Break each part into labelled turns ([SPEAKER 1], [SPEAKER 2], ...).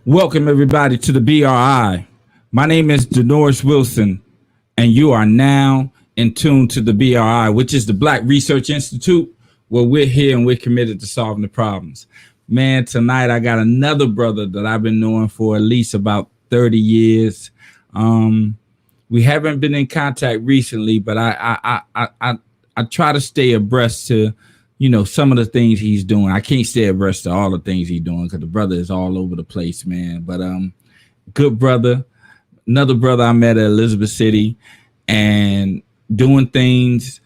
[SPEAKER 1] Welcome, everybody, to the BRI. My name is Denoris Wilson, and you are now in tune to the BRI, which is the Black Research Institute, where we're here and we're committed to solving the problems. Man, tonight I got another brother that I've been knowing for at least about 30 years. We haven't been in contact recently, but I try to stay abreast to some of the things he's doing. I can't stay abreast to all the things he's doing because the brother is all over the place, man. But good brother, another brother I met at Elizabeth City, and doing things,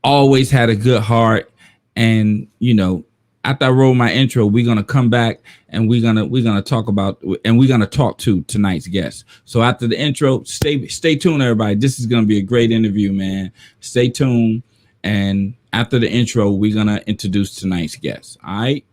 [SPEAKER 1] always had a good heart. And after I roll my intro, we're gonna come back and we're gonna talk about, and we're gonna talk to tonight's guest. So after the intro, stay tuned, everybody. This is gonna be a great interview, man. Stay tuned, and after the intro, we're gonna introduce tonight's guest. All right.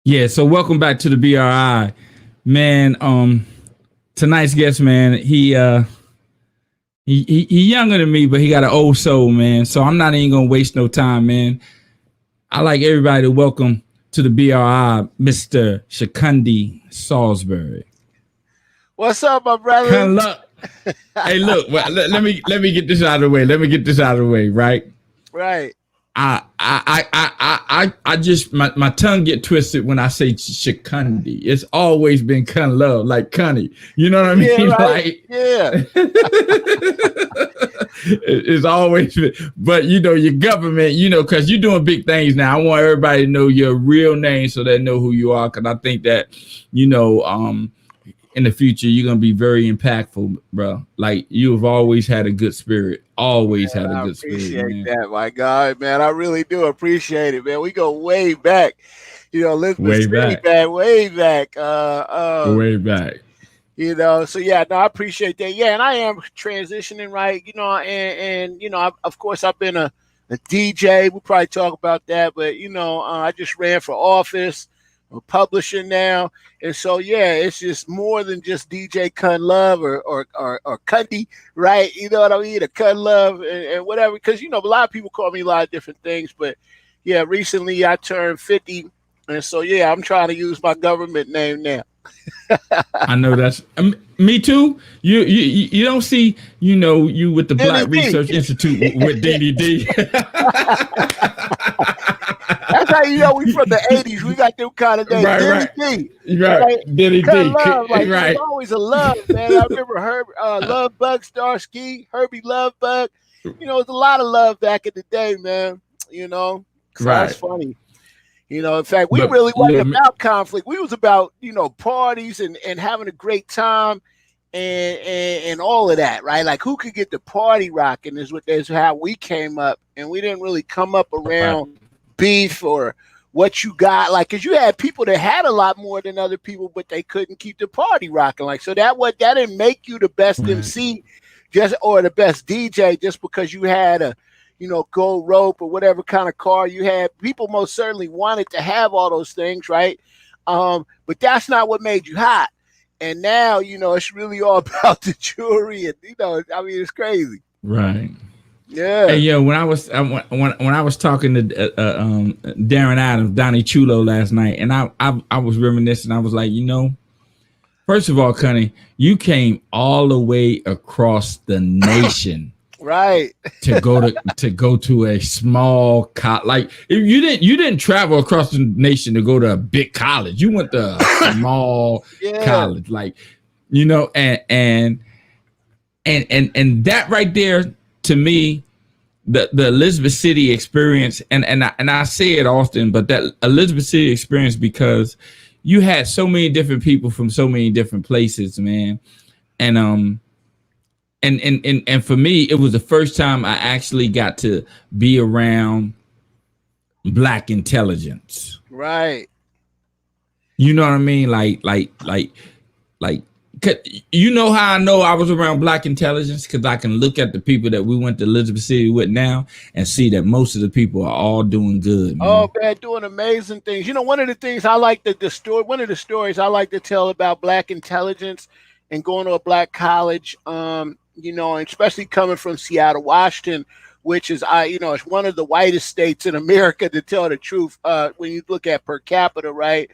[SPEAKER 1] Yeah, so welcome back to the BRI. Man, tonight's guest, man, he younger than me, but he got an old soul, man. So I'm not even gonna waste no time, man. I like everybody to welcome to the BRI, Mr. Chukundi Salisbury.
[SPEAKER 2] What's up, my brother?
[SPEAKER 1] Hey, look, let me get this out of the way. Right. I just my tongue get twisted when I say Chukundi. It's always been Kun Love, like Cunny. You know what I mean?
[SPEAKER 2] Yeah, right. Like, yeah.
[SPEAKER 1] It's always been, but your government, because you're doing big things now. I want everybody to know your real name so they know who you are. Because I think that in the future, you're going to be very impactful, bro. Like, you have always had a good spirit. Always had a good spirit.
[SPEAKER 2] I appreciate that, my God, man. I really do appreciate it, man. We go way back. Elizabeth City back, way back.
[SPEAKER 1] Way back.
[SPEAKER 2] So yeah, no, I appreciate that. Yeah, and I am transitioning, right? Of course, I've been a DJ. We'll probably talk about that, but I just ran for office. I'm publishing now, and so yeah, it's just more than just DJ Kun Love or Kundi, right? You know what I mean? A Kun Love and whatever, because a lot of people call me a lot of different things, but yeah, recently I turned 50, and so yeah, I'm trying to use my government name now.
[SPEAKER 1] I know that's me too. You don't see you with the Black Research Institute with DDD.
[SPEAKER 2] That's how we from the 80s. We got them kind of names.
[SPEAKER 1] Right. DDD.
[SPEAKER 2] Right. There's always a love, man. I remember Love Bug Starsky, Herbie Love Bug. There's a lot of love back in the day, man. So that's funny. In fact, we really wasn't about conflict. We was about, parties and having a great time and all of that, right? Like, who could get the party rocking is how we came up. And we didn't really come up around beef or what you got, like, because you had people that had a lot more than other people, but they couldn't keep the party rocking. Like, so that didn't make you the best MC or the best DJ just because you had a gold rope or whatever kind of car you had. People most certainly wanted to have all those things, right? But that's not what made you hot. And now, it's really all about the jewelry and, it's crazy.
[SPEAKER 1] Right.
[SPEAKER 2] Yeah.
[SPEAKER 1] Hey, yo, when I was talking to Darren Adams, Donnie Chulo last night, and I was reminiscing. I was like, first of all, Connie, you came all the way across the nation
[SPEAKER 2] Right.
[SPEAKER 1] to go to a small like you didn't travel across the nation to go to a big college. You went to a small college, like and that right there, to me, the Elizabeth City experience, and I say it often, but that Elizabeth City experience, because you had so many different people from so many different places, man. And and for me, it was the first time I actually got to be around Black intelligence.
[SPEAKER 2] Right.
[SPEAKER 1] You know what I mean? Like, you know how I know I was around Black intelligence? Because I can look at the people that we went to Elizabeth City with now and see that most of the people are all doing good, man.
[SPEAKER 2] Oh, man, doing amazing things. One of the things I like the story. One of the stories I like to tell about Black intelligence and going to a Black college. And especially coming from Seattle, Washington, which is it's one of the whitest states in America, to tell the truth. When you look at per capita, right?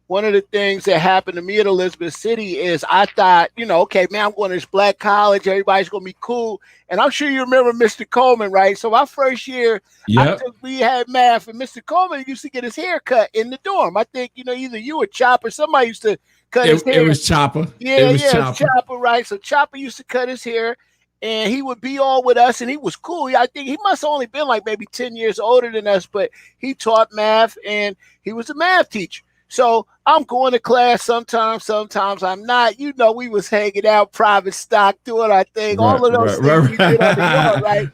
[SPEAKER 2] One of the things that happened to me at Elizabeth City is I thought, okay, man, I'm going to this Black college. Everybody's going to be cool. And I'm sure you remember Mr. Coleman, right? So my first year, we had math, and Mr. Coleman used to get his hair cut in the dorm. I think, either you or Chopper, somebody used to cut his hair.
[SPEAKER 1] It was Chopper.
[SPEAKER 2] Yeah, it was Chopper, right? So Chopper used to cut his hair, and he would be all with us, and he was cool. I think he must have only been like maybe 10 years older than us, but he taught math, and he was a math teacher. So I'm going to class sometimes I'm not. We was hanging out, private stock, doing our thing, all of those things we did on the yard, right?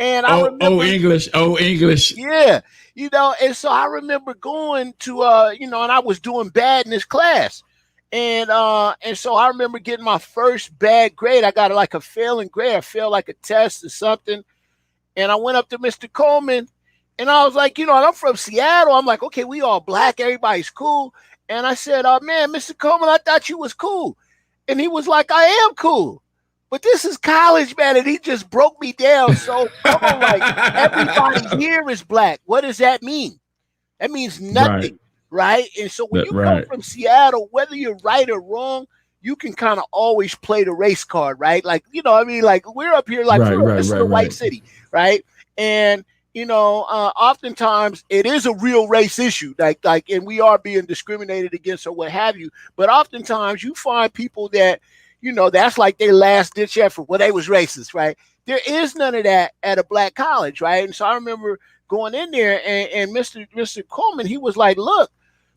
[SPEAKER 2] And I remember
[SPEAKER 1] English.
[SPEAKER 2] Yeah. And so I remember going to and I was doing bad in this class. And so I remember getting my first bad grade. I got like a failing grade. I failed like a test or something. And I went up to Mr. Coleman, and I was like, and I'm from Seattle. I'm like, okay, we all Black. Everybody's cool. And I said, man, Mr. Coleman, I thought you was cool. And he was like, I am cool. But this is college, man. And he just broke me down. So I'm like, everybody here is Black. What does that mean? That means nothing, right? And so when you come from Seattle, whether you're right or wrong, you can kind of always play the race card, right? Like, like we're up here, like this is a white city, right? And oftentimes it is a real race issue, like, and we are being discriminated against or what have you. But oftentimes you find people that, that's like their last ditch effort. Well, they was racist, right? There is none of that at a Black college, right? And so I remember going in there, and Mr. Coleman, he was like, look,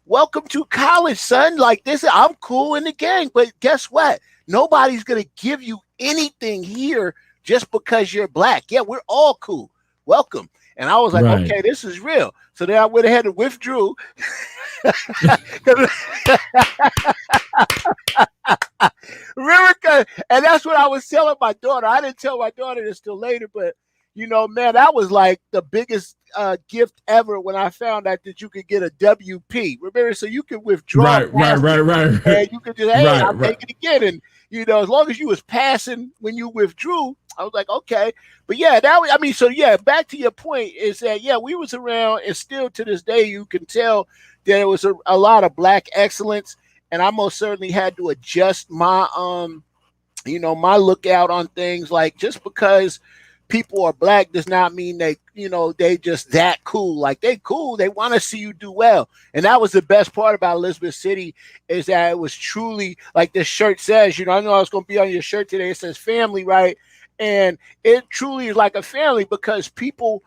[SPEAKER 2] welcome to college, son. Like this, I'm cool in the gang, but guess what? Nobody's going to give you anything here just because you're Black. Yeah, we're all cool. Welcome. And I was like, okay, this is real. So then I went ahead and withdrew. Remember, and that's what I was telling my daughter. I didn't tell my daughter this till later, but man, that was like the biggest gift ever when I found out that you could get a WP. Remember, so you can withdraw.
[SPEAKER 1] Right.
[SPEAKER 2] And you could just, hey, I'll take it again. And as long as you was passing when you withdrew, I was like, okay. But yeah, back to your point is that, we was around, and still to this day, you can tell that it was a lot of Black excellence. And I most certainly had to adjust my, my lookout on things. Like, just because people are Black does not mean they just that cool. Like, they cool. They want to see you do well. And that was the best part about Elizabeth City, is that it was truly, like this shirt says, I know I was going to be on your shirt today. It says family, right? And it truly is like a family, because people,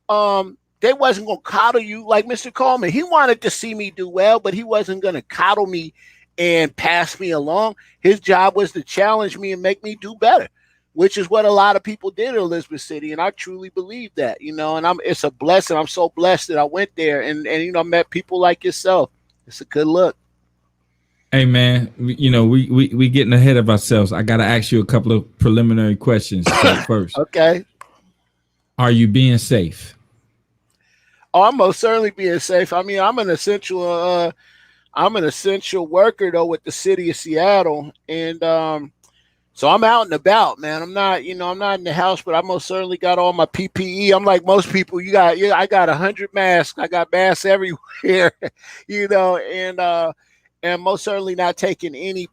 [SPEAKER 2] they wasn't going to coddle you like Mr. Coleman. He wanted to see me do well, but he wasn't going to coddle me and pass me along. His job was to challenge me and make me do better, which is what a lot of people did in Elizabeth City. And I truly believe that, and it's a blessing. I'm so blessed that I went there and met people like yourself. It's a good look.
[SPEAKER 1] Hey man, we getting ahead of ourselves. I got to ask you a couple of preliminary questions first.
[SPEAKER 2] Okay.
[SPEAKER 1] Are you being safe?
[SPEAKER 2] Oh, I'm most certainly being safe. I mean, I'm an essential worker though with the city of Seattle, and So I'm out and about, man. I'm not in the house, but I most certainly got all my PPE. I'm like most people. I got 100 masks. I got masks everywhere, and most certainly not taking any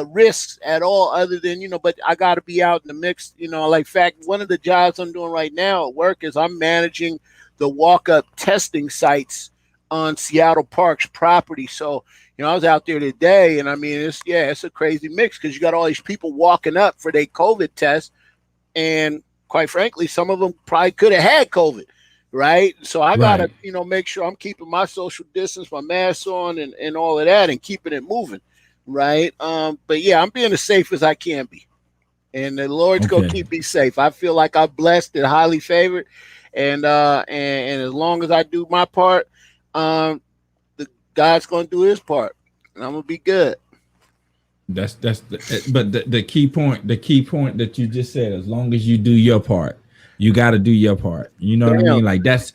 [SPEAKER 2] risks at all, other than But I got to be out in the mix, Like, fact, one of the jobs I'm doing right now at work is I'm managing the walk-up testing sites on Seattle Park's property. So, I was out there today, and I mean, it's a crazy mix because you got all these people walking up for their COVID test, and quite frankly, some of them probably could have had COVID, right? So I gotta, make sure I'm keeping my social distance, my mask on, and all of that, and keeping it moving, right? But yeah, I'm being as safe as I can be, and the Lord's gonna keep me safe. I feel like I'm blessed and highly favored, and as long as I do my part, God's gonna do his part, and I'm gonna be good.
[SPEAKER 1] But the key point that you just said, as long as you do your part, you got to do your part. You know what I mean? Like that's,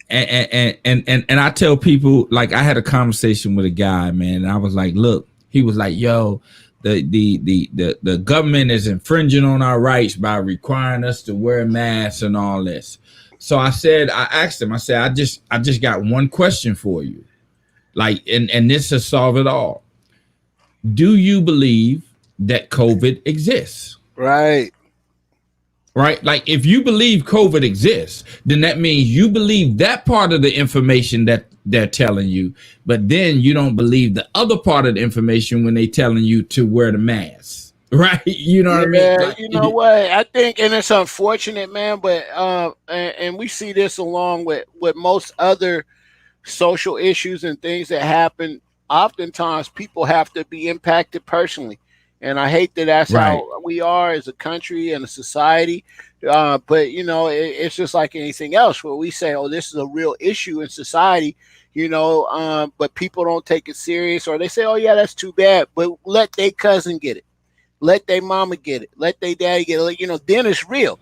[SPEAKER 1] and I tell people, like, I had a conversation with a guy, man, and I was like, look, he was like, yo, the government is infringing on our rights by requiring us to wear masks and all this. So I asked him, I said, I just got one question for you. Like, and this will solve it all. Do you believe that COVID exists?
[SPEAKER 2] Right.
[SPEAKER 1] Like, if you believe COVID exists, then that means you believe that part of the information that they're telling you, but then you don't believe the other part of the information when they're telling you to wear the mask. Right? You know what I mean?
[SPEAKER 2] Like, you know what? I think, and it's unfortunate, man, but and we see this along with most other social issues and things that happen. Oftentimes people have to be impacted personally, and I hate that that's how we are as a country and a society, but it's just like anything else where we say, oh, this is a real issue in society, but people don't take it serious, or they say, oh yeah, that's too bad, but let their cousin get it, let their mama get it, let their daddy get it, then it's real,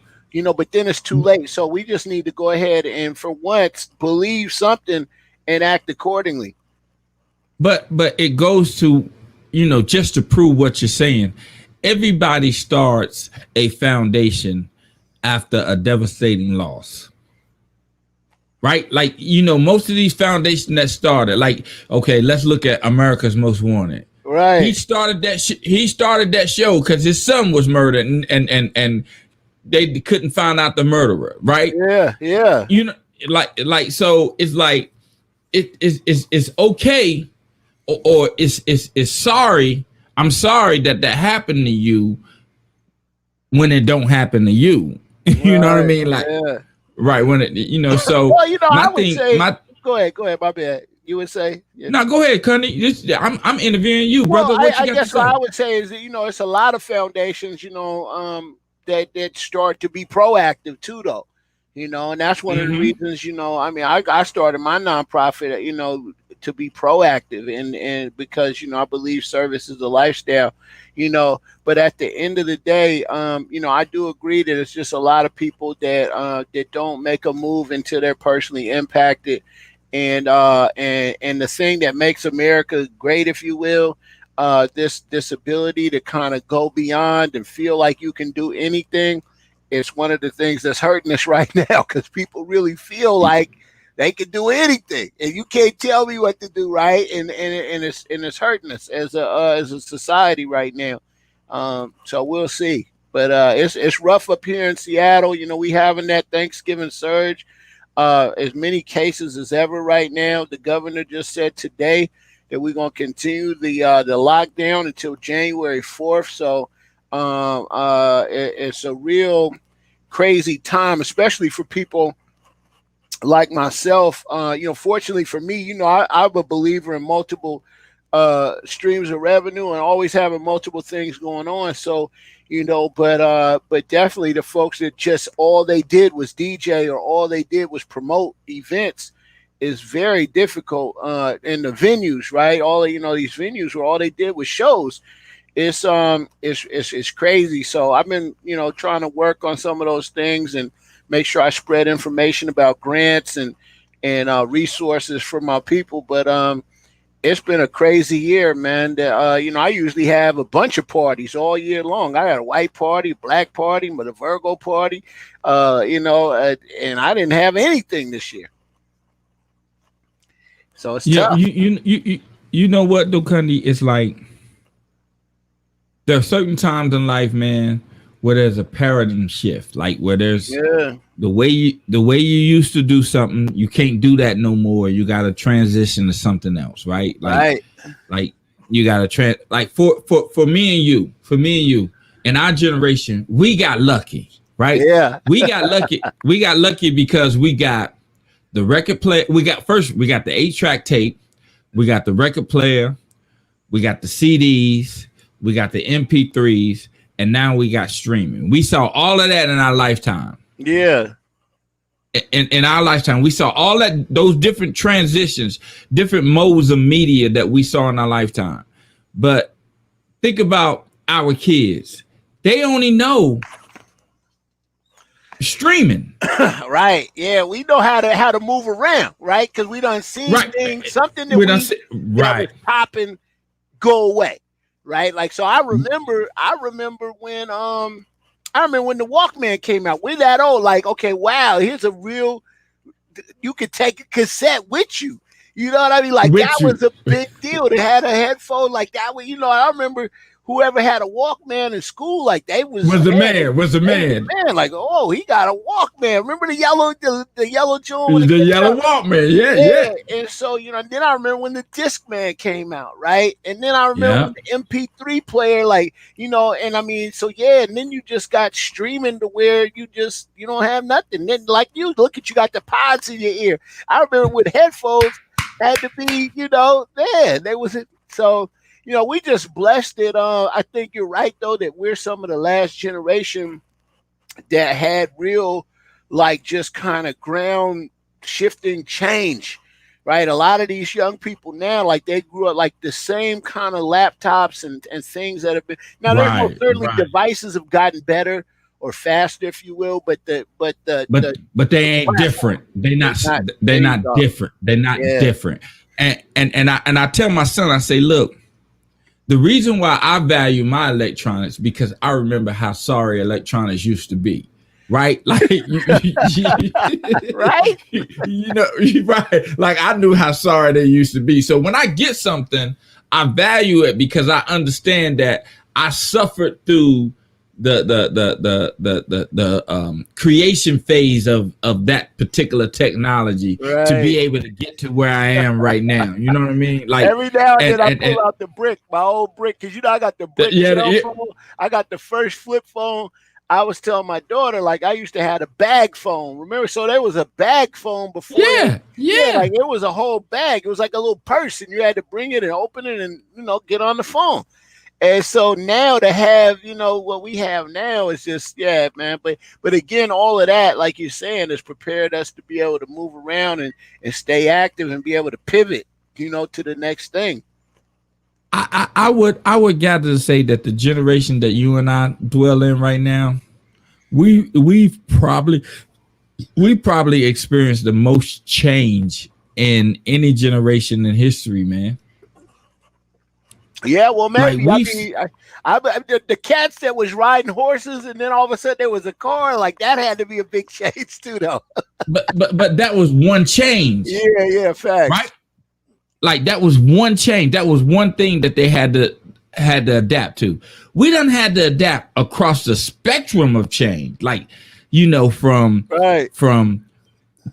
[SPEAKER 2] but then it's too late. So we just need to go ahead and for once believe something and act accordingly.
[SPEAKER 1] But it goes to, just to prove what you're saying, everybody starts a foundation after a devastating loss. Right? Like, most of these foundations that started, like, okay, let's look at America's Most Wanted.
[SPEAKER 2] Right.
[SPEAKER 1] He started that show because his son was murdered and they couldn't find out the murderer, right?
[SPEAKER 2] Yeah.
[SPEAKER 1] Like so it's like it's okay, or it's sorry. I'm sorry that happened to you when it don't happen to you. You know what I mean? Like, right, when it, so
[SPEAKER 2] well, I would say, go ahead, my bad. You would say?
[SPEAKER 1] No, go ahead, Cunny. I'm interviewing you, brother. What you got
[SPEAKER 2] guess
[SPEAKER 1] to say?
[SPEAKER 2] What I would say is that, it's a lot of foundations, that start to be proactive too, though, and that's one of the reasons, I started my nonprofit, to be proactive and because, I believe service is a lifestyle, but at the end of the day, I do agree that it's just a lot of people that don't make a move until they're personally impacted. And the thing that makes America great, if you will, this ability to kind of go beyond and feel like you can do anything, is one of the things that's hurting us right now, because people really feel like they can do anything, and you can't tell me what to do, right? And it's hurting us as a society right now. So we'll see, but it's rough up here in Seattle. We having that Thanksgiving surge. As many cases as ever right now. The governor just said today that we're going to continue the lockdown until January 4th. So it's a real crazy time, especially for people like myself. Fortunately for me, I'm a believer in multiple streams of revenue and always having multiple things going on. So, but definitely the folks that just all they did was DJ or all they did was promote events is very difficult. In the venues, right? These venues where all they did was shows. It's crazy. So I've been, trying to work on some of those things and make sure I spread information about grants and resources for my people. But It's been a crazy year, man. I usually have a bunch of parties all year long. I got a white party, black party, but a Virgo party, and I didn't have anything this year. So it's
[SPEAKER 1] Yeah,
[SPEAKER 2] tough.
[SPEAKER 1] you know what, Chukundi? It's like there are certain times in life, man, where there's a paradigm shift, like where there's the way you used to do something, you can't do that no more. You got to transition to something else, right? Like you got to like for me and you, in our generation, we got lucky, right?
[SPEAKER 2] Yeah,
[SPEAKER 1] we got lucky. We got lucky because we got the record player. We got the 8-track tape. We got the record player. We got the CDs. We got the MP3s. And now we got streaming. We saw all of that in our lifetime.
[SPEAKER 2] Yeah.
[SPEAKER 1] In our lifetime, we saw all that, those different transitions, different modes of media that we saw in our lifetime. But think about our kids. They only know streaming.
[SPEAKER 2] Right. Yeah, we know how to move around, right? Because we done seen things, something that that was popping go away. Right, like so. I remember when the Walkman came out. We're that old. Like, okay, wow, here's a real. You could take a cassette with you. You know what I mean? Like that was a big deal. They had a headphone like that. I remember whoever had a Walkman in school, like they was a man. Like, oh, he got a Walkman. Remember the yellow joint?
[SPEAKER 1] The yellow Walkman, yeah.
[SPEAKER 2] And so, then I remember when the Discman came out, right? And then I remember when the MP3 player, like, and I mean, so yeah, and then you just got streaming to where you don't have nothing. Then like you got the pods in your ear. I remember with headphones had to be, there was it. So we just blessed it. I think you're right, though, that we're some of the last generation that had real, like, just kind of ground shifting change, right? A lot of these young people now, like, they grew up like the same kind of laptops and things that have been. Now, there's certainly devices have gotten better or faster, if you will, but they
[SPEAKER 1] ain't different. They're not different. They're not different. And I tell my son, I say, look. The reason why I value my electronics because I remember how sorry electronics used to be, right? Like,
[SPEAKER 2] right?
[SPEAKER 1] Right? Like I knew how sorry they used to be. So when I get something, I value it because I understand that I suffered through the creation phase of that particular technology to be able to get to where I am right now. You know what I mean? Like
[SPEAKER 2] every now and then I pull out the brick, my old brick, because I got the brick phone. I got the first flip phone. I was telling my daughter, like I used to have a bag phone. Remember? So there was a bag phone before.
[SPEAKER 1] Yeah.
[SPEAKER 2] Like it was a whole bag. It was like a little purse, and you had to bring it and open it and get on the phone. And so now to have, what we have now is just, man. But again, all of that, like you're saying, has prepared us to be able to move around and stay active and be able to pivot, to the next thing.
[SPEAKER 1] I would gather to say that the generation that you and I dwell in right now, we've probably experienced the most change in any generation in history, man.
[SPEAKER 2] Yeah, well, maybe. Like the cats that was riding horses, and then all of a sudden there was a car. Like that had to be a big change too, though.
[SPEAKER 1] but that was one change.
[SPEAKER 2] Yeah, facts.
[SPEAKER 1] Right? Like that was one change. That was one thing that they had to adapt to. We done had to adapt across the spectrum of change. Like, from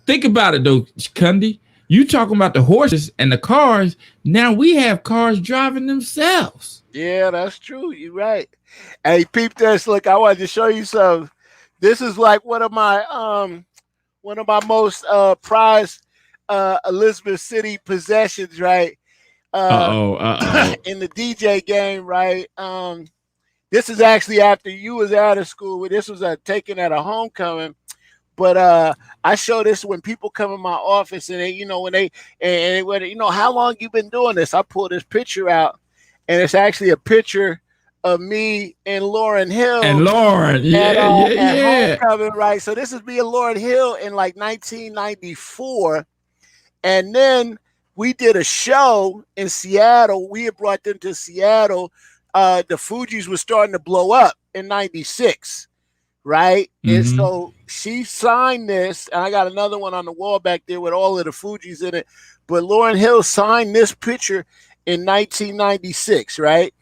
[SPEAKER 1] think about it though, Chukundi. You talking about the horses and the cars. Now we have cars driving themselves.
[SPEAKER 2] Yeah, that's true. You're right. Hey, peep this. Look, I wanted to show you something. This is like one of my most prized Elizabeth City possessions, right? In the DJ game, right? This is actually after you was out of school. This was taken at a homecoming. But I show this when people come in my office and they, how long you been doing this? I pull this picture out, and it's actually a picture of me and Lauryn Hill.
[SPEAKER 1] And Lauryn,
[SPEAKER 2] at homecoming, right? So this is me and Lauryn Hill in like 1994, and then we did a show in Seattle. We had brought them to Seattle. The Fugees was starting to blow up in '96, right? And so she signed this, and I got another one on the wall back there with all of the Fugees in it. But Lauryn Hill signed this picture in 1996, right?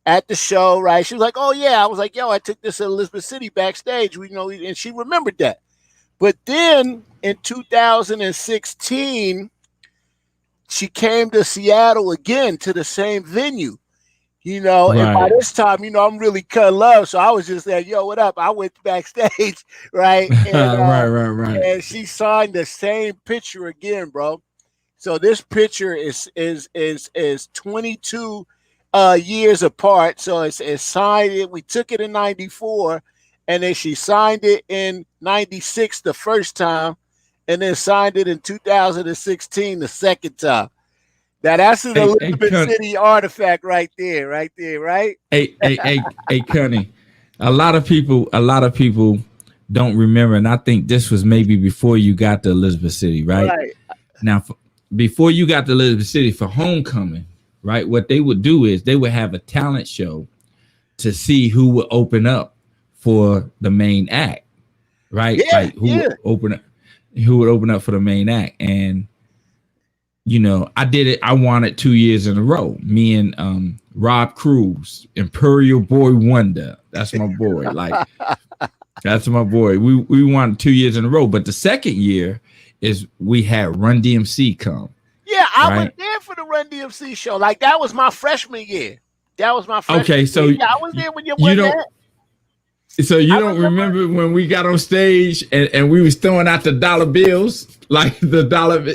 [SPEAKER 2] At the show, right? She was like, "Oh yeah," I was like, "Yo, I took this at Elizabeth City backstage." And she remembered that. But then in 2016, she came to Seattle again to the same venue, and by this time, I'm really cut love. So I was just like, "Yo, what up?" I went backstage, right? And,
[SPEAKER 1] right.
[SPEAKER 2] And she signed the same picture again, bro. So this picture is 22 years apart. So it's signed. We took it in '94, and then she signed it in '96 the first time, and then signed it in 2016 the second time. Now that's an Elizabeth City artifact right there, right? Hey,
[SPEAKER 1] Cunny. A lot of people don't remember, and I think this was maybe before you got to Elizabeth City, right? Now, before you got to Elizabeth City for homecoming, right? What they would do is they would have a talent show to see who would open up for the main act, right? Would open up for the main act. And I did it. I won it 2 years in a row. Me and Rob Cruz, Imperial Boy Wonder. That's my boy. That's my boy. We won 2 years in a row. But the second year is we had Run DMC come.
[SPEAKER 2] Yeah, I was there for the Run DMC show. That was my freshman year.
[SPEAKER 1] Okay, so
[SPEAKER 2] year. Yeah, I was there when you went there.
[SPEAKER 1] So you don't remember when we got on stage and we was throwing out the dollar bills, like the dollar.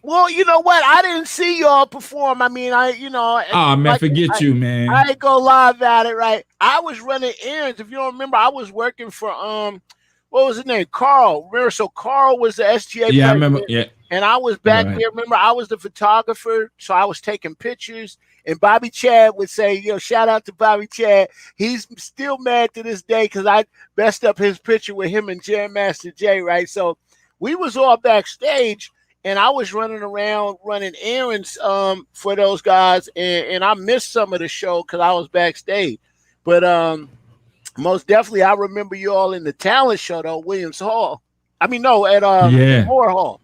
[SPEAKER 2] Well, you know what? I didn't see y'all perform. I mean,
[SPEAKER 1] oh man, forget you, man.
[SPEAKER 2] I ain't go live at it, right? I was running errands. If you don't remember, I was working for what was his name? Carl. Remember? So Carl was the SGA.
[SPEAKER 1] Yeah, I remember. Yeah.
[SPEAKER 2] And I was back there. Remember, I was the photographer, so I was taking pictures. And Bobby Chad would say, shout out to Bobby Chad. He's still mad to this day because I messed up his picture with him and Jam Master Jay, right? So we was all backstage, and I was running around running errands for those guys, and I missed some of the show because I was backstage. But most definitely, I remember you all in the talent show, though, Williams Hall. I mean, no, at Moore Hall.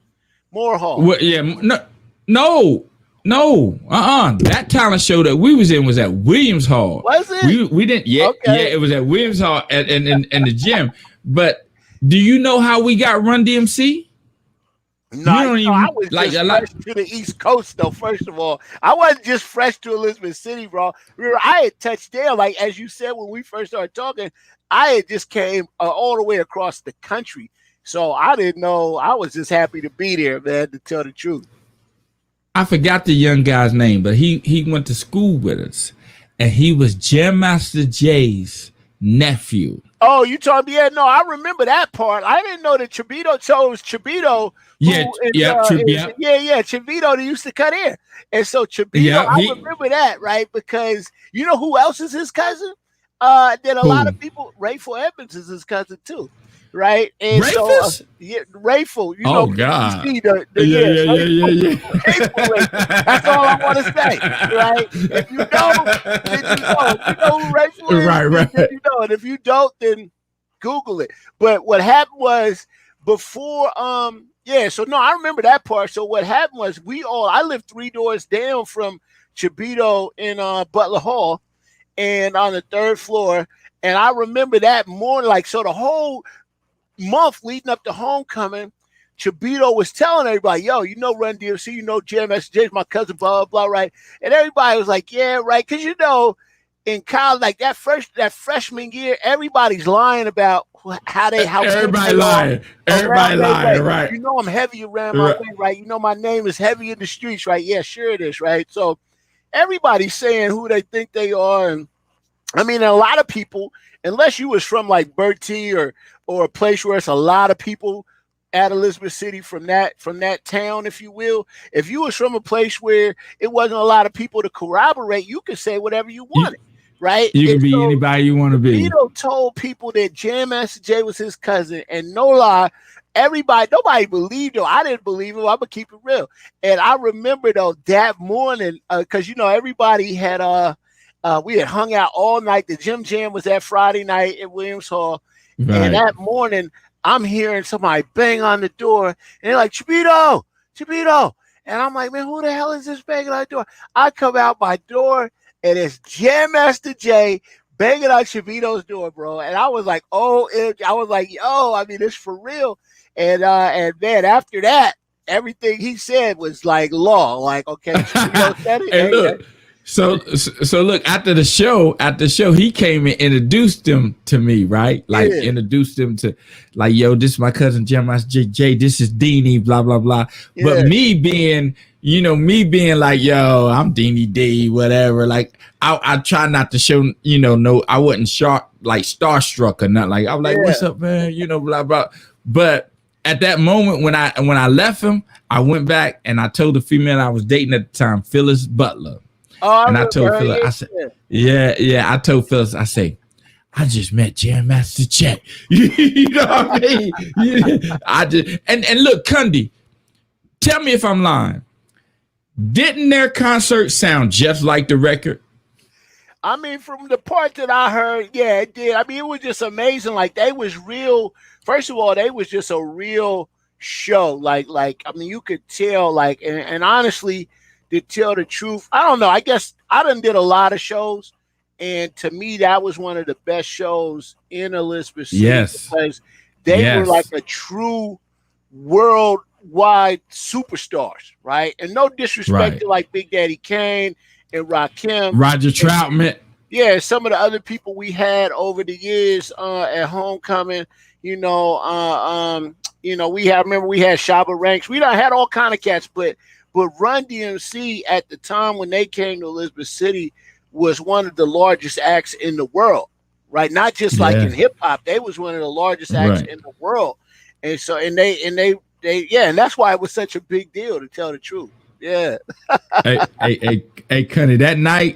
[SPEAKER 1] Well, yeah, no. That talent show that we was in was at Williams Hall.
[SPEAKER 2] Was it?
[SPEAKER 1] We didn't. Yeah, okay. Yeah, it was at Williams Hall in the gym. But do you know how we got Run DMC?
[SPEAKER 2] No, I was just fresh to the East Coast, though. First of all, I wasn't just fresh to Elizabeth City, bro. Remember, I had touched down, as you said when we first started talking. I had just came all the way across the country. So I didn't know. I was just happy to be there, man, to tell the truth.
[SPEAKER 1] I forgot the young guy's name, but he went to school with us, and he was Jam Master Jay's nephew.
[SPEAKER 2] Oh, you told me? Yeah, no, I remember that part. I didn't know that Chibito. So it was Chibito. Chibito that used to cut hair, and so Chibito. I remember that, right? Because you know who else is his cousin? That a lot of people. Rayful Evans is his cousin too. Right, and
[SPEAKER 1] Rayful?
[SPEAKER 2] So Rayful,
[SPEAKER 1] God,
[SPEAKER 2] yeah. That's all I want to say, right? If you know, then you know. If you know who Rayful is, then you know. And if you don't, then Google it. But what happened was before, so no, I remember that part. So what happened was I lived 3 doors down from Chibito in Butler Hall, and on the 3rd floor, and I remember that morning, so the whole month leading up to homecoming, Chibito was telling everybody, yo, Run DMC, Jam Master Jay's my cousin, blah, blah, blah, right? And everybody was like, yeah, right. Because, in college, that freshman year, everybody's lying about how
[SPEAKER 1] everybody lying. Everybody lying, right?
[SPEAKER 2] I'm heavy around my way, right? My name is heavy in the streets, right? Yeah, sure it is, right? So everybody's saying who they think they are. And I mean, a lot of people, unless you was from Bertie or a place where it's a lot of people at Elizabeth City from that town, if you will. If you was from a place where it wasn't a lot of people to corroborate, you could say whatever you wanted, right?
[SPEAKER 1] You can be anybody you want to be.
[SPEAKER 2] Vito told people that Jam Master Jay was his cousin, and no lie, nobody believed him. I didn't believe him. I'm gonna keep it real. And I remember though that morning, because everybody had we had hung out all night. The Gym Jam was that Friday night at Williams Hall, and that morning I'm hearing somebody bang on the door, and they're like, Chibito, Chibito. And I'm like, man, who the hell is this banging on the door? I come out my door, and it's Jam Master Jay banging on Chibito's door, bro. And I was like, yo, I mean, it's for real. And man, after that, everything he said was like law. Like, okay, Chibito said it.
[SPEAKER 1] Hey, look. So look, after the show, he came and introduced him to me, right? Like introduced him to, like, yo, this is my cousin Jam Master Jay, this is Deanie, blah, blah, blah. Yeah. But me being like, yo, I'm Deanie D, whatever. Like, I try not to show, no, I wasn't starstruck or nothing. Like, I was like, what's up, man? Blah, blah. But at that moment when I left him, I went back and I told the female I was dating at the time, Phyllis Butler.
[SPEAKER 2] Oh,
[SPEAKER 1] and I told Phyllis, I said, I told Phyllis, I say, I just met Jam Master Jay. You know what I mean? I just and look, Chukundi, tell me if I'm lying. Didn't their concert sound just like the record?
[SPEAKER 2] I mean, from the part that I heard, yeah, it did. I mean, it was just amazing. Like, they was real. First of all, they was just a real show. Like I mean, you could tell. Like, and honestly, to tell the truth, I don't know. I guess I done did a lot of shows, and to me, that was one of the best shows in Elizabeth City.
[SPEAKER 1] Yes,
[SPEAKER 2] because they were like a true worldwide superstars, right? And no disrespect to like Big Daddy Kane and Rakim,
[SPEAKER 1] Roger Troutman.
[SPEAKER 2] Yeah, some of the other people we had over the years at Homecoming. We had Shabba Ranks. We done had all kind of cats, but Run DMC at the time when they came to Elizabeth City was one of the largest acts in the world, right? Not just like in hip hop, they was one of the largest acts in the world, and so and that's why it was such a big deal, to tell the truth. Yeah.
[SPEAKER 1] hey, Chukundi,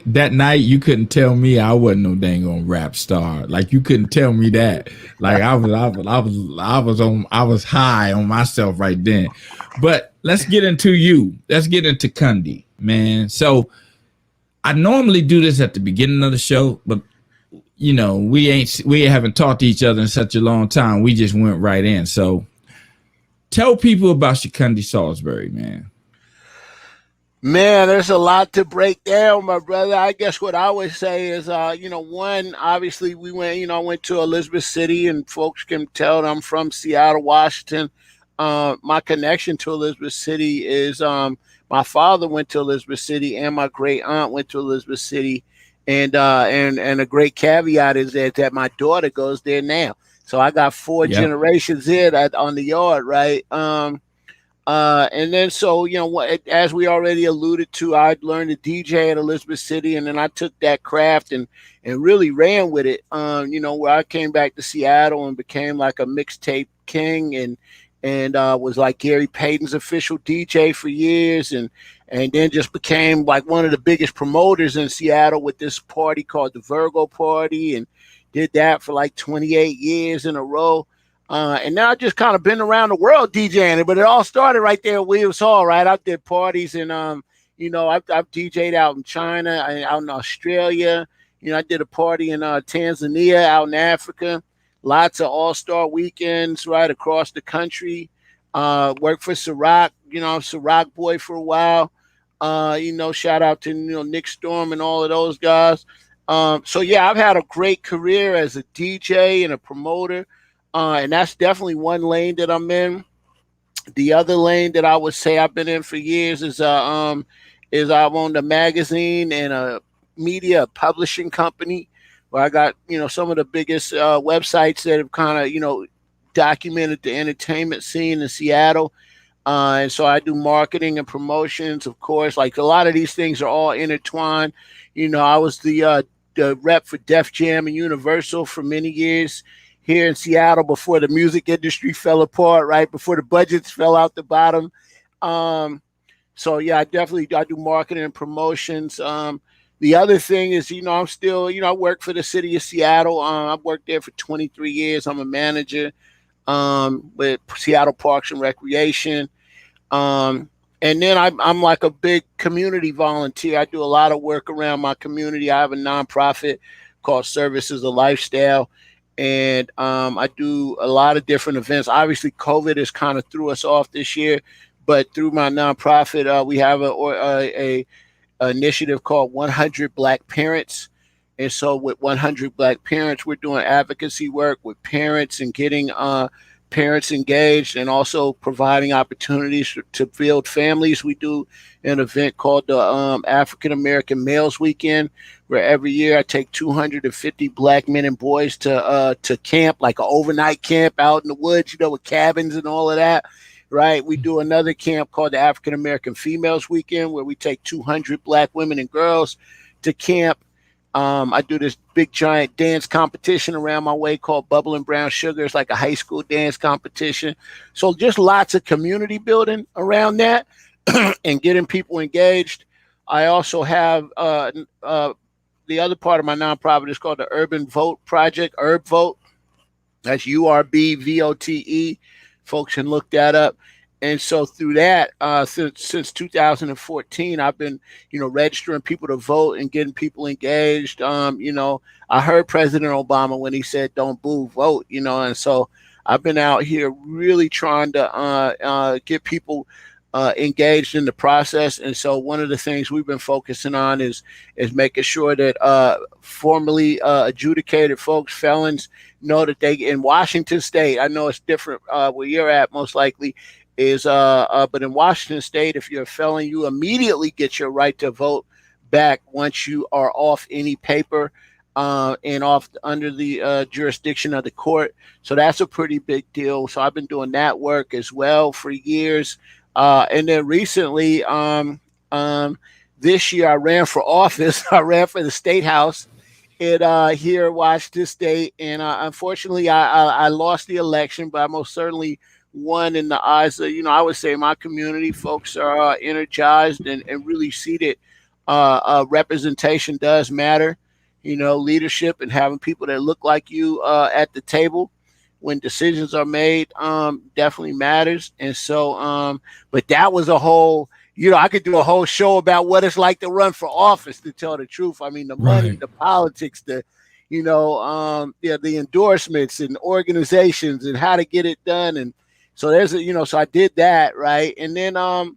[SPEAKER 1] that night you couldn't tell me I wasn't no dang on rap star. Like, you couldn't tell me that. Like, I was high on myself right then. But let's get into you. Let's get into Chukundi, man. So I normally do this at the beginning of the show, but we haven't talked to each other in such a long time. We just went right in. So tell people about Chukundi Salisbury, man.
[SPEAKER 2] Man, there's a lot to break down, my brother. I guess what I would say is, one, obviously we went, I went to Elizabeth City, and folks can tell that I'm from Seattle, Washington. My connection to Elizabeth City is my father went to Elizabeth City, and my great aunt went to Elizabeth City, and a great caveat is that my daughter goes there now. So I got four generations in on the yard, right? And then, so, as we already alluded to, I learned to DJ at Elizabeth City, and then I took that craft and really ran with it. Where I came back to Seattle and became like a mixtape king, and was like Gary Payton's official DJ for years, and then just became like one of the biggest promoters in Seattle with this party called the Virgo Party, and did that for like 28 years in a row. And now I've just kind of been around the world DJing it, but it all started right there at Williams Hall, right? I did parties, and I've DJ'd out in China, out in Australia. I did a party in Tanzania, out in Africa. Lots of all-star weekends right across the country. Worked for Ciroc, Ciroc boy for a while. Shout out to Nick Storm and all of those guys. So yeah, I've had a great career as a DJ and a promoter. And that's definitely one lane that I'm in. The other lane that I would say I've been in for years is I've owned a magazine and a media publishing company where I got, some of the biggest websites that have kind of, documented the entertainment scene in Seattle. And so I do marketing and promotions, of course. Like, a lot of these things are all intertwined. I was the rep for Def Jam and Universal for many years here in Seattle before the music industry fell apart, right? Before the budgets fell out the bottom. So yeah, I do marketing and promotions. The other thing is, I'm still, I work for the city of Seattle. I've worked there for 23 years. I'm a manager. with Seattle Parks and Recreation. And then I'm like a big community volunteer. I do a lot of work around my community. I have a nonprofit called Service is a Lifestyle. And I do a lot of different events. Obviously, COVID has kind of threw us off this year, but through my nonprofit, we have a initiative called 100 Black Parents. And so with 100 Black Parents, we're doing advocacy work with parents and getting parents engaged, and also providing opportunities to build families. We do an event called the African American Males Weekend, where every year I take 250 Black men and boys to camp, like an overnight camp out in the woods, with cabins and all of that. Right. We do another camp called the African American Females Weekend, where we take 200 Black women and girls to camp. I do this big giant dance competition around my way called Bubble and Brown Sugar. It's like a high school dance competition. So just lots of community building around that and getting people engaged. I also have the other part of my nonprofit is called the Urban Vote Project, Urb Vote. That's URBVOTE. Folks can look that up. And so through that, since 2014, I've been, registering people to vote and getting people engaged. I heard President Obama when he said, "Don't boo, vote," and so I've been out here really trying to get people engaged in the process. And so one of the things we've been focusing on is making sure that formally adjudicated folks, felons, know that they, in Washington State, I know it's different where you're at most likely, but in Washington State, if you're a felon, you immediately get your right to vote back once you are off any paper and off under the jurisdiction of the court. So that's a pretty big deal. So I've been doing that work as well for years. And then recently, this year, I ran for office. I ran for the state house here in Washington State. And unfortunately, I lost the election, but I most certainly won in the eyes of, I would say my community. Folks are energized and really see that representation does matter. Leadership and having people that look like you at the table when decisions are made definitely matters. And so, but that was a whole, I could do a whole show about what it's like to run for office, to tell the truth. I mean, the money, the politics, the endorsements and organizations and how to get it done. And so there's so I did that, right? And then so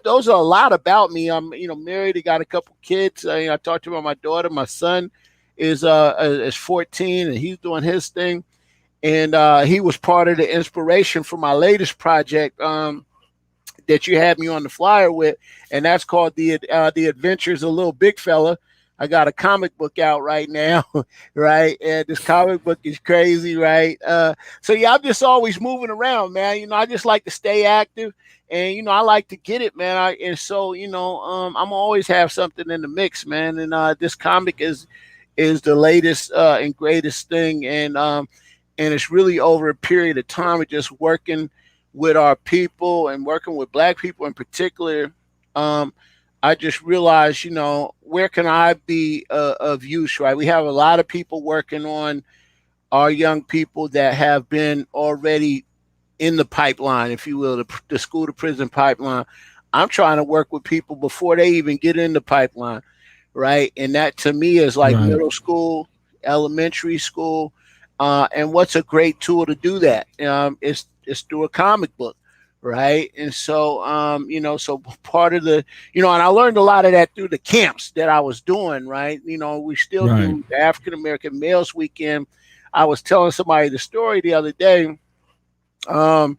[SPEAKER 2] those are a lot about me. I'm married, I got a couple kids. I talked about my daughter. My son is 14 and he's doing his thing. And he was part of the inspiration for my latest project that you had me on the flyer with, and that's called the Adventures of Little Big Fella. I got a comic book out right now, right? And this comic book is crazy, right? So yeah, I'm just always moving around, man. I just like to stay active, and I like to get it, man. I'm always have something in the mix, man. And this comic is the latest and greatest thing, and it's really over a period of time of just working with our people and working with Black people in particular. I just realized, where can I be of use, right? We have a lot of people working on our young people that have been already in the pipeline, if you will, the school to prison pipeline. I'm trying to work with people before they even get in the pipeline, right? And that to me is like middle school, elementary school. And what's a great tool to do that? It's through a comic book. Right. And so, so part of the, and I learned a lot of that through the camps that I was doing. Right. We still do the African American Males Weekend. I was telling somebody the story the other day because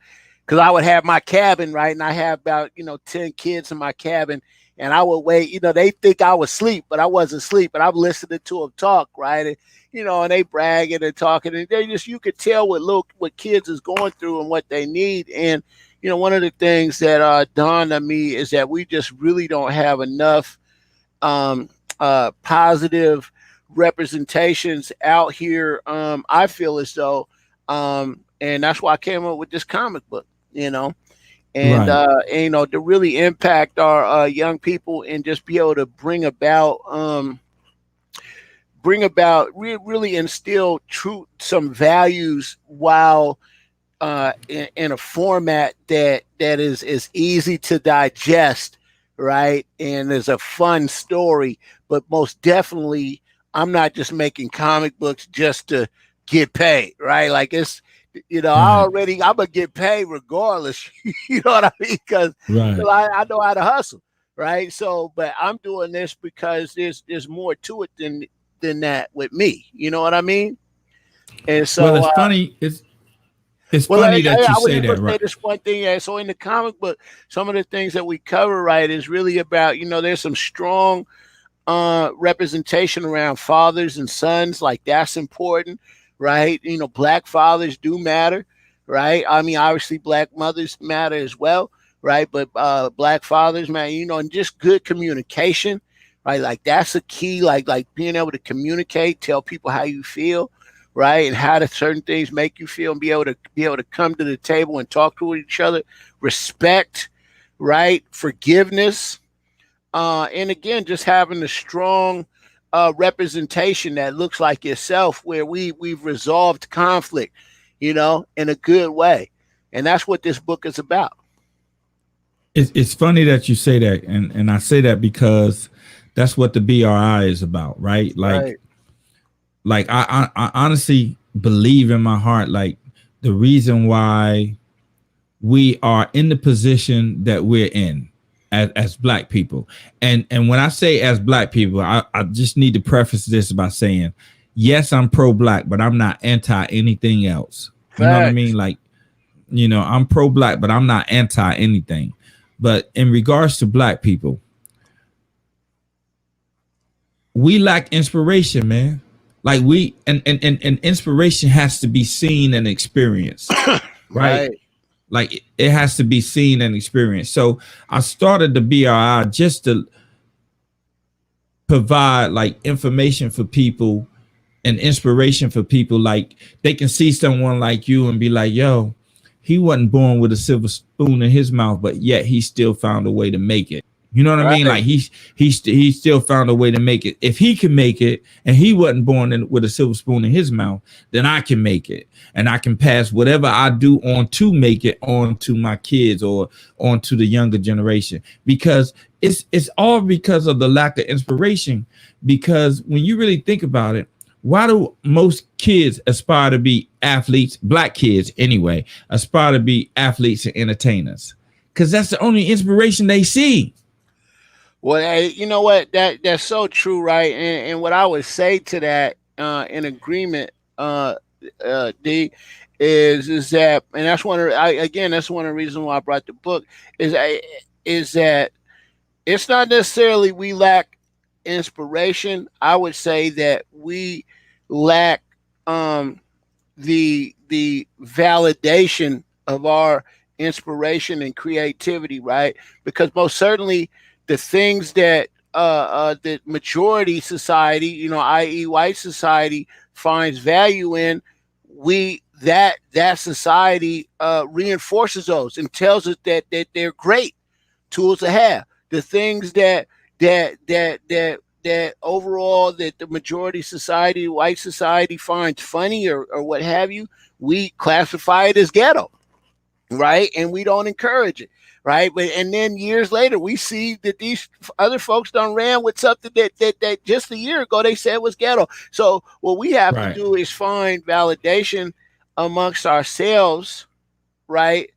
[SPEAKER 2] I would have my cabin. Right. And I have about, 10 kids in my cabin. And I would wait, they think I was asleep, but I wasn't asleep. But I'm listening to them talk. Right. And, and they bragging and talking. And they just, you could tell what kids is going through and what they need. And, one of the things that dawned on me is that we just really don't have enough positive representations out here. I feel as though, and that's why I came up with this comic book, and to really impact our young people and just be able to bring about really instill some values while in a format that is easy to digest, right? And is a fun story, but most definitely, I'm not just making comic books just to get paid, right? Like it's,
[SPEAKER 1] Right.
[SPEAKER 2] I'm gonna get paid regardless. You know what I mean? Because
[SPEAKER 1] Right.
[SPEAKER 2] I know how to hustle, right? So, but I'm doing this because there's more to it than that with me. You know what I mean? And
[SPEAKER 1] Well,
[SPEAKER 2] so,
[SPEAKER 1] it's funny. It's
[SPEAKER 2] well,
[SPEAKER 1] funny that you
[SPEAKER 2] I was
[SPEAKER 1] say
[SPEAKER 2] just going
[SPEAKER 1] that,
[SPEAKER 2] to say
[SPEAKER 1] right?
[SPEAKER 2] this one thing. Yeah, so in the comic book, some of the things that we cover, right, is really about, there's some strong representation around fathers and sons. Like that's important, right? Black fathers do matter, right? I mean, obviously, black mothers matter as well, right? But black fathers, man, and just good communication, right? Like that's a key. Like being able to communicate, tell people how you feel, right, and how do certain things make you feel, and be able to come to the table and talk to each other, respect, right, forgiveness, and again, just having a strong representation that looks like yourself, where we've resolved conflict, in a good way, and that's what this book is about.
[SPEAKER 1] It's funny that you say that, and I say that because that's what the BRI is about, right?
[SPEAKER 2] Right.
[SPEAKER 1] Like I honestly believe in my heart, like the reason why we are in the position that we're in as black people. And when I say as black people, I just need to preface this by saying, yes, I'm pro-black, but I'm not anti anything else. You know what I mean?
[SPEAKER 2] Facts.
[SPEAKER 1] Like, I'm pro-black, but I'm not anti anything. But in regards to black people, we lack inspiration, man. Like and inspiration has to be seen and experienced, right?
[SPEAKER 2] Right.
[SPEAKER 1] Like it has to be seen and experienced. So I started the BRI just to provide like information for people and inspiration for people. Like they can see someone like you and be like, yo, he wasn't born with a silver spoon in his mouth, but yet he still found a way to make it. You know what I mean?
[SPEAKER 2] Right.
[SPEAKER 1] Like he still found a way to make it. If he can make it, and he wasn't born with a silver spoon in his mouth, then I can make it, and I can pass whatever I do on to make it on to my kids or on to the younger generation. Because it's all because of the lack of inspiration. Because when you really think about it, why do most kids aspire to be athletes? Black kids, anyway, aspire to be athletes and entertainers because that's the only inspiration they see.
[SPEAKER 2] Well, hey, you know what? That's so true, right? And what I would say to that, in agreement, D, is that, and that's again, that's one of the reasons why I brought the book, is that it's not necessarily we lack inspiration. I would say that we lack the validation of our inspiration and creativity, right? Because most certainly the things that the majority society, i.e., white society, finds value in, that society reinforces those and tells us that they're great tools to have. The things that overall that the majority society, white society, finds funny or what have you, we classify it as ghetto, right? And we don't encourage it, right? But and then years later, we see that these other folks done ran with something that just a year ago they said was ghetto. So what we have to
[SPEAKER 1] Right.
[SPEAKER 2] do is find validation amongst ourselves, right?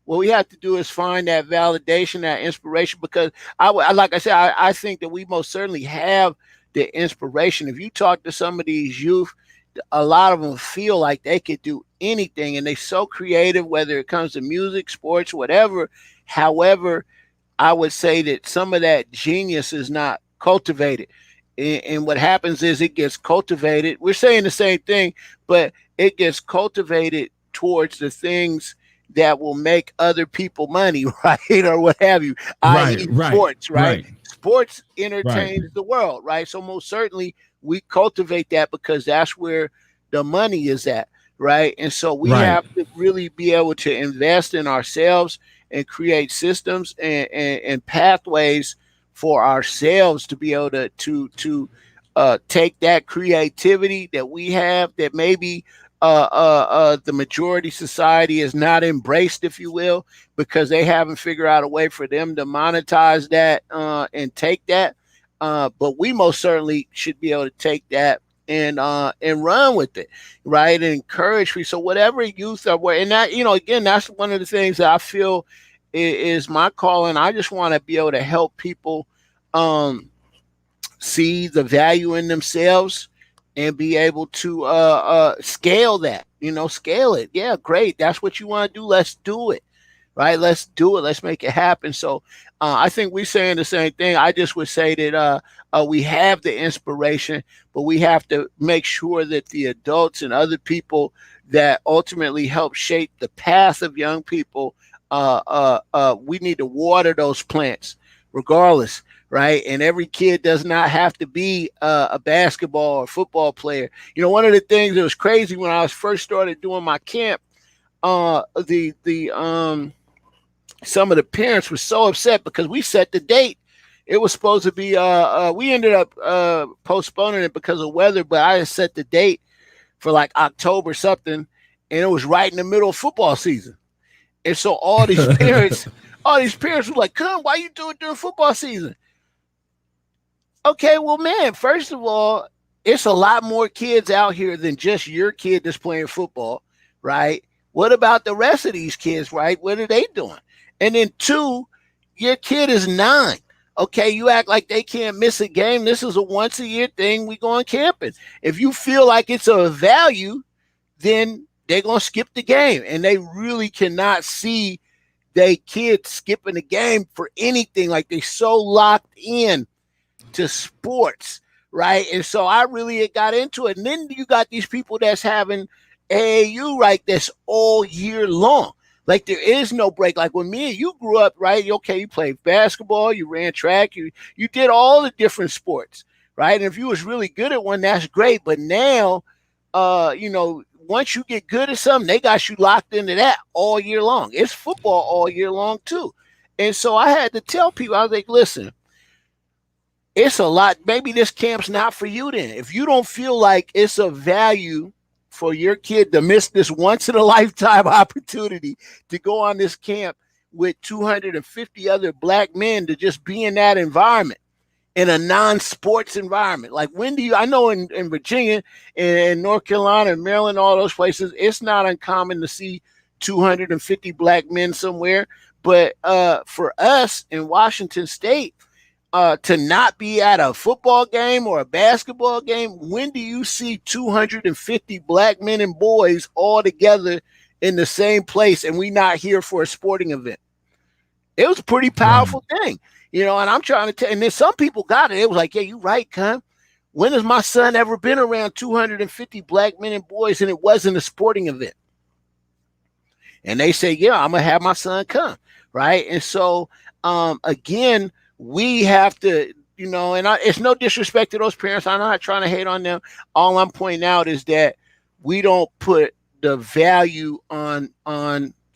[SPEAKER 2] What we have to do is find that validation, that inspiration, because like I said, I think that we most certainly have the inspiration. If you talk to some of these youth, a lot of them feel like they could do anything, and they're so creative, whether it comes to music, sports, whatever. However, I would say that some of that genius is not cultivated. And what happens is it gets cultivated. We're saying the same thing, but it gets cultivated towards the things that will make other people money, right? Or what have you,
[SPEAKER 1] Right.
[SPEAKER 2] i.e.,
[SPEAKER 1] Right.
[SPEAKER 2] sports, right?
[SPEAKER 1] Right.
[SPEAKER 2] Sports
[SPEAKER 1] Right.
[SPEAKER 2] entertains the world, right? So most certainly we cultivate that because that's where the money is at, right? And so we
[SPEAKER 1] Right.
[SPEAKER 2] have to really be able to invest in ourselves and create systems and pathways for ourselves to be able to take that creativity that we have that maybe the majority society is not embraced, if you will, because they haven't figured out a way for them to monetize that and take that. But we most certainly should be able to take that and run with it, right? And encourage me. So whatever youth are, and that, again, that's one of the things that I feel is my calling. I just want to be able to help people see the value in themselves and be able to scale that, scale it. Yeah, great. That's what you want to do. Let's do it. Right. Let's do it. Let's make it happen. So I think we're saying the same thing. I just would say that we have the inspiration, but we have to make sure that the adults and other people that ultimately help shape the path of young people, we need to water those plants regardless. Right. And every kid does not have to be a basketball or football player. One of the things that was crazy when I was first started doing my camp, some of the parents were so upset because we set the date. It was supposed to be, we ended up postponing it because of weather, but I had set the date for like October something, and it was right in the middle of football season. And so all these parents were like, "Come, why you do it during football season?" Okay, well, man, first of all, it's a lot more kids out here than just your kid that's playing football, right? What about the rest of these kids, right? What are they doing? And then 2, your kid is 9. Okay, you act like they can't miss a game. This is a once-a-year thing. We going camping. If you feel like it's of value, then they're going to skip the game. And they really cannot see their kids skipping the game for anything. Like they're so locked in to sports, right? And so I really got into it. And then you got these people that's having AAU, right, that's all year long. Like there is no break. Like when me and you grew up, right? Okay, you played basketball, you ran track, you did all the different sports, right? And if you was really good at one, that's great. But now, once you get good at something, they got you locked into that all year long. It's football all year long too. And so I had to tell people, I was like, listen, it's a lot. Maybe this camp's not for you then. If you don't feel like it's of value for your kid to miss this once in a lifetime opportunity to go on this camp with 250 other black men to just be in that environment, in a non-sports environment. Like I know in Virginia and North Carolina and Maryland, all those places, it's not uncommon to see 250 black men somewhere. But for us in Washington State, to not be at a football game or a basketball game, when do you see 250 black men and boys all together in the same place and we not here for a sporting event? It was a pretty powerful thing, and I'm trying to tell, and then some people got it. It was like, yeah, you're right, Cam. When has my son ever been around 250 black men and boys and it wasn't a sporting event? And they say, yeah, I'm going to have my son come, right? And so, again, we have to, and it's no disrespect to those parents. I'm not trying to hate on them. All I'm pointing out is that we don't put the value on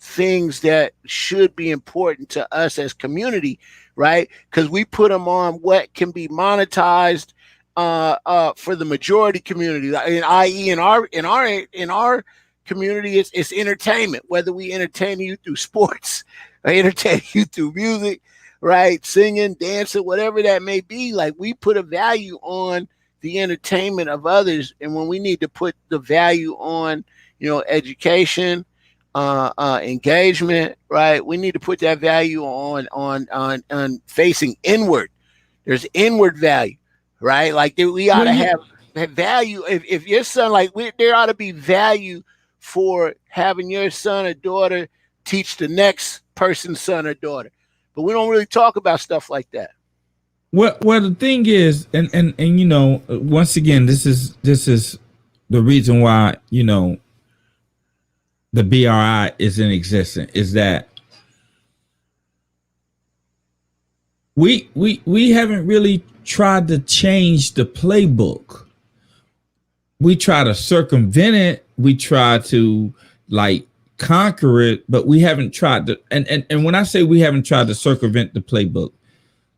[SPEAKER 2] things that should be important to us as community, right? Because we put them on what can be monetized for the majority community, i.e., in our community, it's entertainment. Whether we entertain you through sports or entertain you through music, right, singing, dancing, whatever that may be, like we put a value on the entertainment of others, and when we need to put the value on, education, engagement, right, we need to put that value on facing inward. There's inward value, right? Like we ought to have value. If your son, there ought to be value for having your son or daughter teach the next person's son or daughter. But we don't really talk about stuff like that.
[SPEAKER 1] Well, the thing is, and once again, this is the reason why the BRI is in existence, is that we haven't really tried to change the playbook. We try to circumvent it. We try to conquer it, but we haven't tried to. And when I say we haven't tried to circumvent the playbook,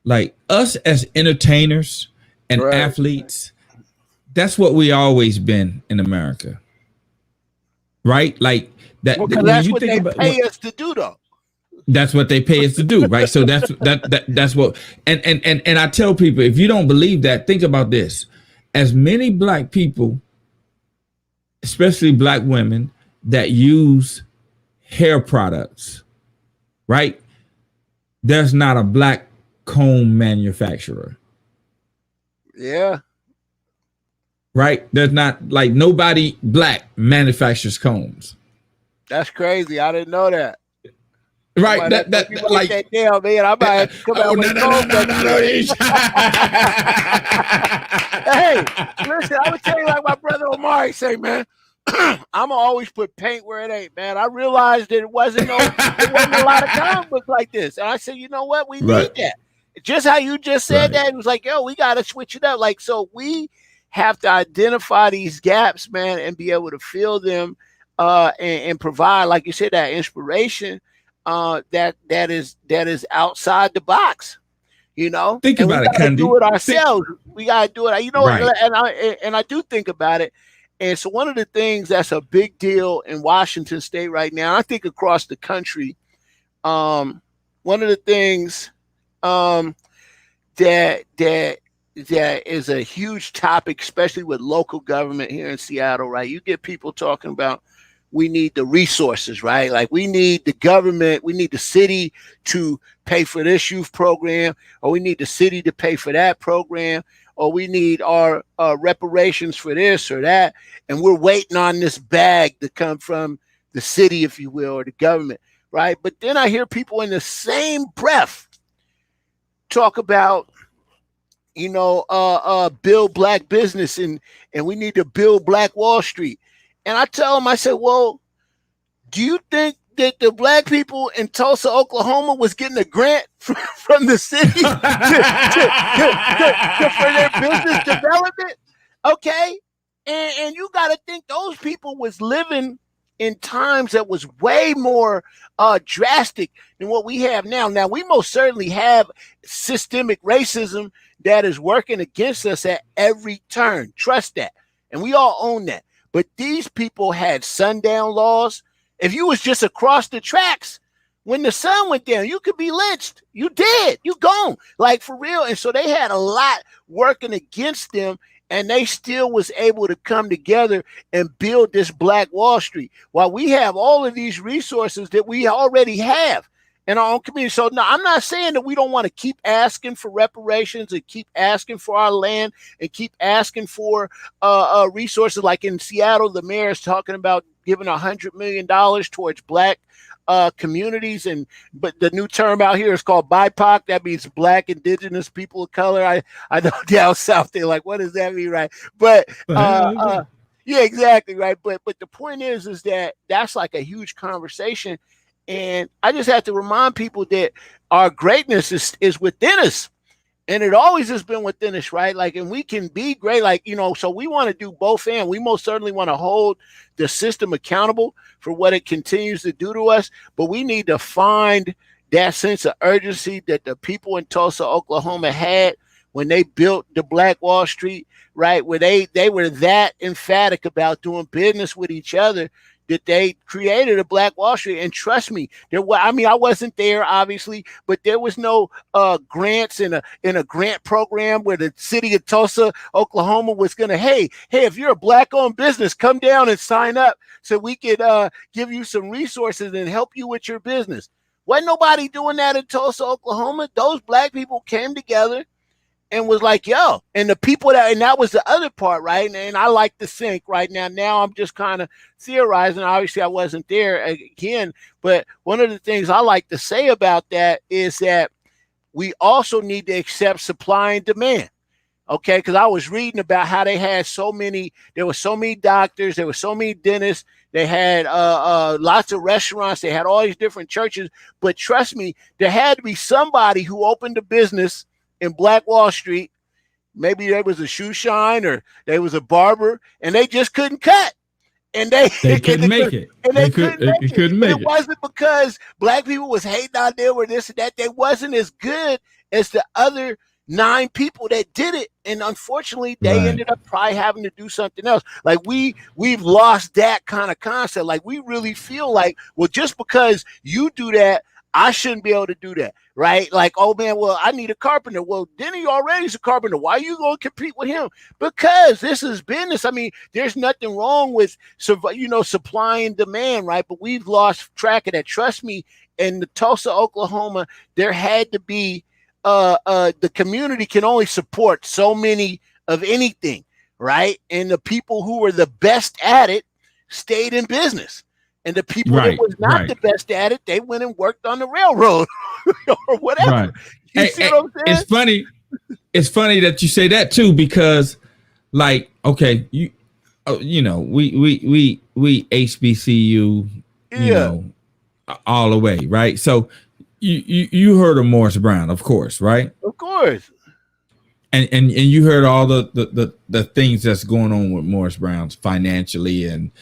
[SPEAKER 1] like us as entertainers and athletes, that's what we always been in America. right? Like that.
[SPEAKER 2] Well,
[SPEAKER 1] When
[SPEAKER 2] that's
[SPEAKER 1] you
[SPEAKER 2] what
[SPEAKER 1] think
[SPEAKER 2] they
[SPEAKER 1] about
[SPEAKER 2] pay us to do, though.
[SPEAKER 1] that's what they pay us to do, right? So that's what. And I tell people, if you don't believe that, think about this: as many black people, especially black women, that use hair products, right? There's not a black comb manufacturer.
[SPEAKER 2] Yeah.
[SPEAKER 1] Right? There's not, like, nobody black manufactures combs.
[SPEAKER 2] That's crazy. I didn't know that.
[SPEAKER 1] Right? That like
[SPEAKER 2] that down, man. I might have to come out with a comb. Hey, listen, I would tell you like my brother Omari say, man. I'm always put paint where it ain't, man. I realized that it wasn't a lot of comic books like this. And I said, you know what? We need that. Just how you just said that. It was like, yo, we got to switch it up. Like, so we have to identify these gaps, man, and be able to fill them and provide, like you said, that inspiration that is outside the box. You know,
[SPEAKER 1] think about it, Chukundi.
[SPEAKER 2] Do it ourselves. We gotta do it. You know, and I do think about it. And so one of the things that's a big deal in Washington State right now, I think across the country, one of the things that is a huge topic, especially with local government here in Seattle, right? You get people talking about we need the resources, right? Like we need the government, we need the city to pay for this youth program, or we need the city to pay for that program, or we need our reparations for this or that. And we're waiting on this bag to come from the city, if you will, or the government, right? But then I hear people in the same breath talk about, you know, build black business and we need to build Black Wall Street. And I tell them, I said, well, do you think that the black people in Tulsa, Oklahoma was getting a grant from the city for their business development? Okay. And you got to think those people was living in times that was way more drastic than what we have now. Now, we most certainly have systemic racism that is working against us at every turn. Trust that. And we all own that. But these people had sundown laws. If you was just across the tracks, when the sun went down, you could be lynched. You dead. You gone. Like, for real. And so they had a lot working against them, and they still was able to come together and build this Black Wall Street, while we have all of these resources that we already have in our own community. So no, I'm not saying that we don't want to keep asking for reparations and keep asking for our land and keep asking for resources. Like in Seattle, the mayor is talking about giving $100 million towards black communities, but the new term out here is called BIPOC. That means Black, Indigenous, People of Color. I know down south they're like, what does that mean, right? But yeah, exactly, right. But the point is that that's like a huge conversation. And I just have to remind people that our greatness is within us. And it always has been within us, right? Like, and we can be great, like, you know, so we want to do both. And we most certainly want to hold the system accountable for what it continues to do to us. But we need to find that sense of urgency that the people in Tulsa, Oklahoma had when they built the Black Wall Street, right? Where they were that emphatic about doing business with each other, that they created a Black Wall Street. And trust me, I wasn't there, obviously, but there was no grants in a grant program where the city of Tulsa, Oklahoma was going to, hey, if you're a Black-owned business, come down and sign up so we could give you some resources and help you with your business. Wasn't nobody doing that in Tulsa, Oklahoma. Those Black people came together and was like, yo, and the people and that was the other part, right? And I like to think right now. Now I'm just kind of theorizing. Obviously, I wasn't there again. But one of the things I like to say about that is that we also need to accept supply and demand. Okay, because I was reading about how they had there were so many doctors, there were so many dentists, they had lots of restaurants, they had all these different churches. But trust me, there had to be somebody who opened a business in Black Wall Street. Maybe there was a shoe shine or there was a barber, and they just couldn't cut. And they couldn't make it. And they couldn't make it. It wasn't because Black people was hating on them or this and that. They wasn't as good as the other 9 people that did it, and unfortunately they ended up probably having to do something else. Like we've lost that kind of concept. Like we really feel like, well, just because you do that, I shouldn't be able to do that, right? Like, oh man, well, I need a carpenter. Well, Denny already is a carpenter. Why are you going to compete with him? Because this is business. I mean, there's nothing wrong with supply and demand, right? But we've lost track of that. Trust me. In the Tulsa, Oklahoma, there had to be the community can only support so many of anything, right? And the people who were the best at it stayed in business. And the people that was not the best at it, they went and worked on the railroad or whatever.
[SPEAKER 1] Right.
[SPEAKER 2] You see what I'm saying?
[SPEAKER 1] It's funny. It's funny that you say that too, because like, okay, we HBCU, you know, all the way, right? So you heard of Morris Brown, of course, right?
[SPEAKER 2] Of course.
[SPEAKER 1] And you heard all the things that's going on with Morris Brown's financially and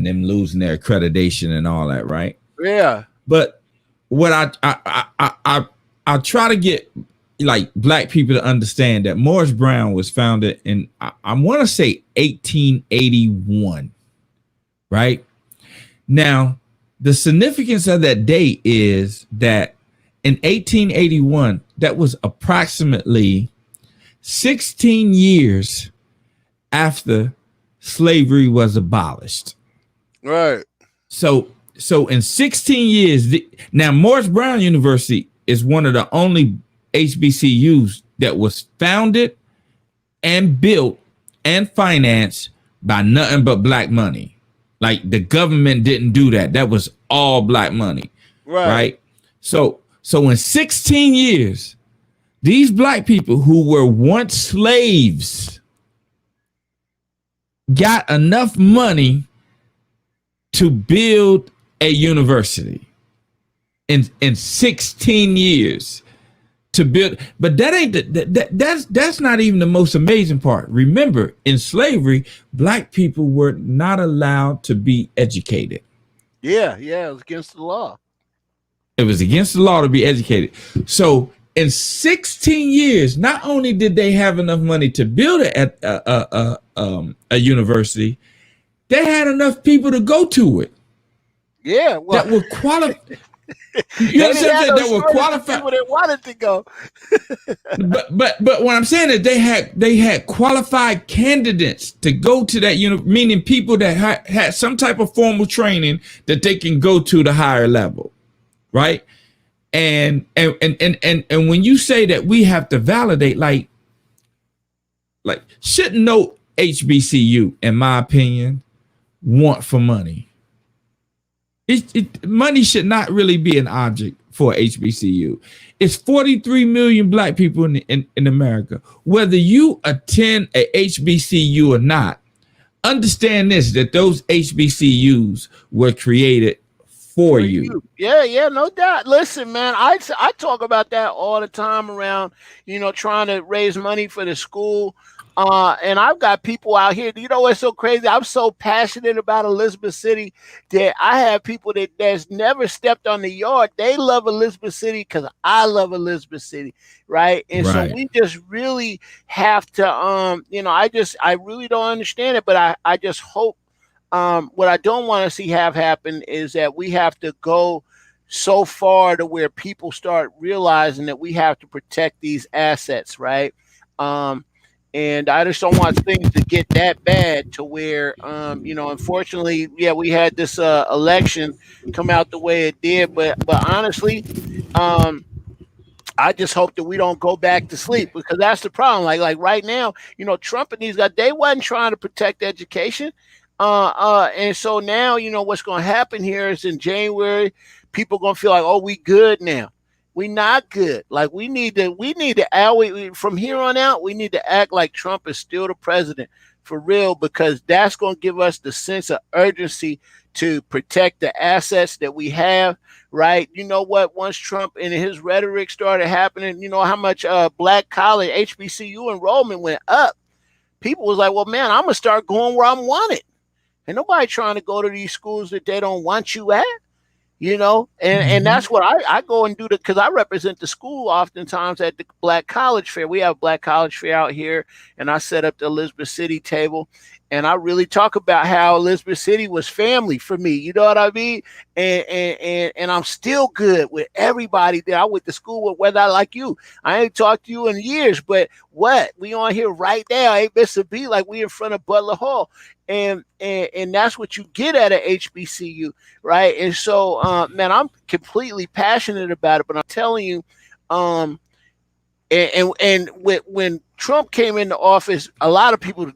[SPEAKER 1] them losing their accreditation and all that, right?
[SPEAKER 2] Yeah.
[SPEAKER 1] But what I try to get like black people to understand that Morris Brown was founded in I want to say 1881, right? Now, the significance of that date is that in 1881, that was approximately 16 years after slavery was abolished.
[SPEAKER 2] Right.
[SPEAKER 1] So in 16 years, now Morris Brown University is one of the only HBCUs that was founded and built and financed by nothing but black money. Like the government didn't do that. That was all black money. Right. So in 16 years, these black people who were once slaves got enough money to build a university in 16 years to build. But that ain't that's not even the most amazing part. Remember, in slavery, black people were not allowed to be educated.
[SPEAKER 2] Yeah, it was against the law.
[SPEAKER 1] It was against the law to be educated. So in 16 years, not only did they have enough money to build a university, they had enough people to go to it.
[SPEAKER 2] Yeah, well,
[SPEAKER 1] that were qualified. You understand that were qualified.
[SPEAKER 2] People that wanted to go.
[SPEAKER 1] but what I'm saying is they had qualified candidates to go to that meaning people that had some type of formal training that they can go to the higher level, right? And when you say that we have to validate, like shouldn't no HBCU, in my opinion, want for money? Money should not really be an object for HBCU. It's 43 million black people in America. Whether you attend a HBCU or not, understand this, that those HBCUs were created for you.
[SPEAKER 2] Yeah, no doubt. Listen, man, I talk about that all the time around, trying to raise money for the school. And I've got people out here, what's so crazy? I'm so passionate about Elizabeth City that I have people that's never stepped on the yard. They love Elizabeth City because I love Elizabeth City, right? And so we just really have to, I really don't understand it, but I just hope, what I don't want to see happen is that we have to go so far to where people start realizing that we have to protect these assets, right? And I just don't want things to get that bad to where, unfortunately, we had this election come out the way it did. But honestly, I just hope that we don't go back to sleep, because that's the problem. Like right now, Trump and these guys, they wasn't trying to protect education. And so now, what's going to happen here is in January, people are going to feel like, oh, we good now. We not good. Like we need to from here on out, we need to act like Trump is still the president for real, because that's going to give us the sense of urgency to protect the assets that we have, right? You know what? Once Trump and his rhetoric started happening, how much black college HBCU enrollment went up. People was like, well, man, I'm going to start going where I'm wanted. And nobody trying to go to these schools that they don't want you at. and that's what I go and do, because I represent the school oftentimes at the Black College Fair. We have a Black College Fair out here, and I set up the Elizabeth City table, and I really talk about how Elizabeth City was family for me. You know what I mean? And I'm still good with everybody that I went to school with, whether I like you. I ain't talked to you in years, but what? We on here right now, ain't miss a beat, like we in front of Butler Hall. And that's what you get at an HBCU, right? And so, man, I'm completely passionate about it. But I'm telling you, when Trump came into office, a lot of people,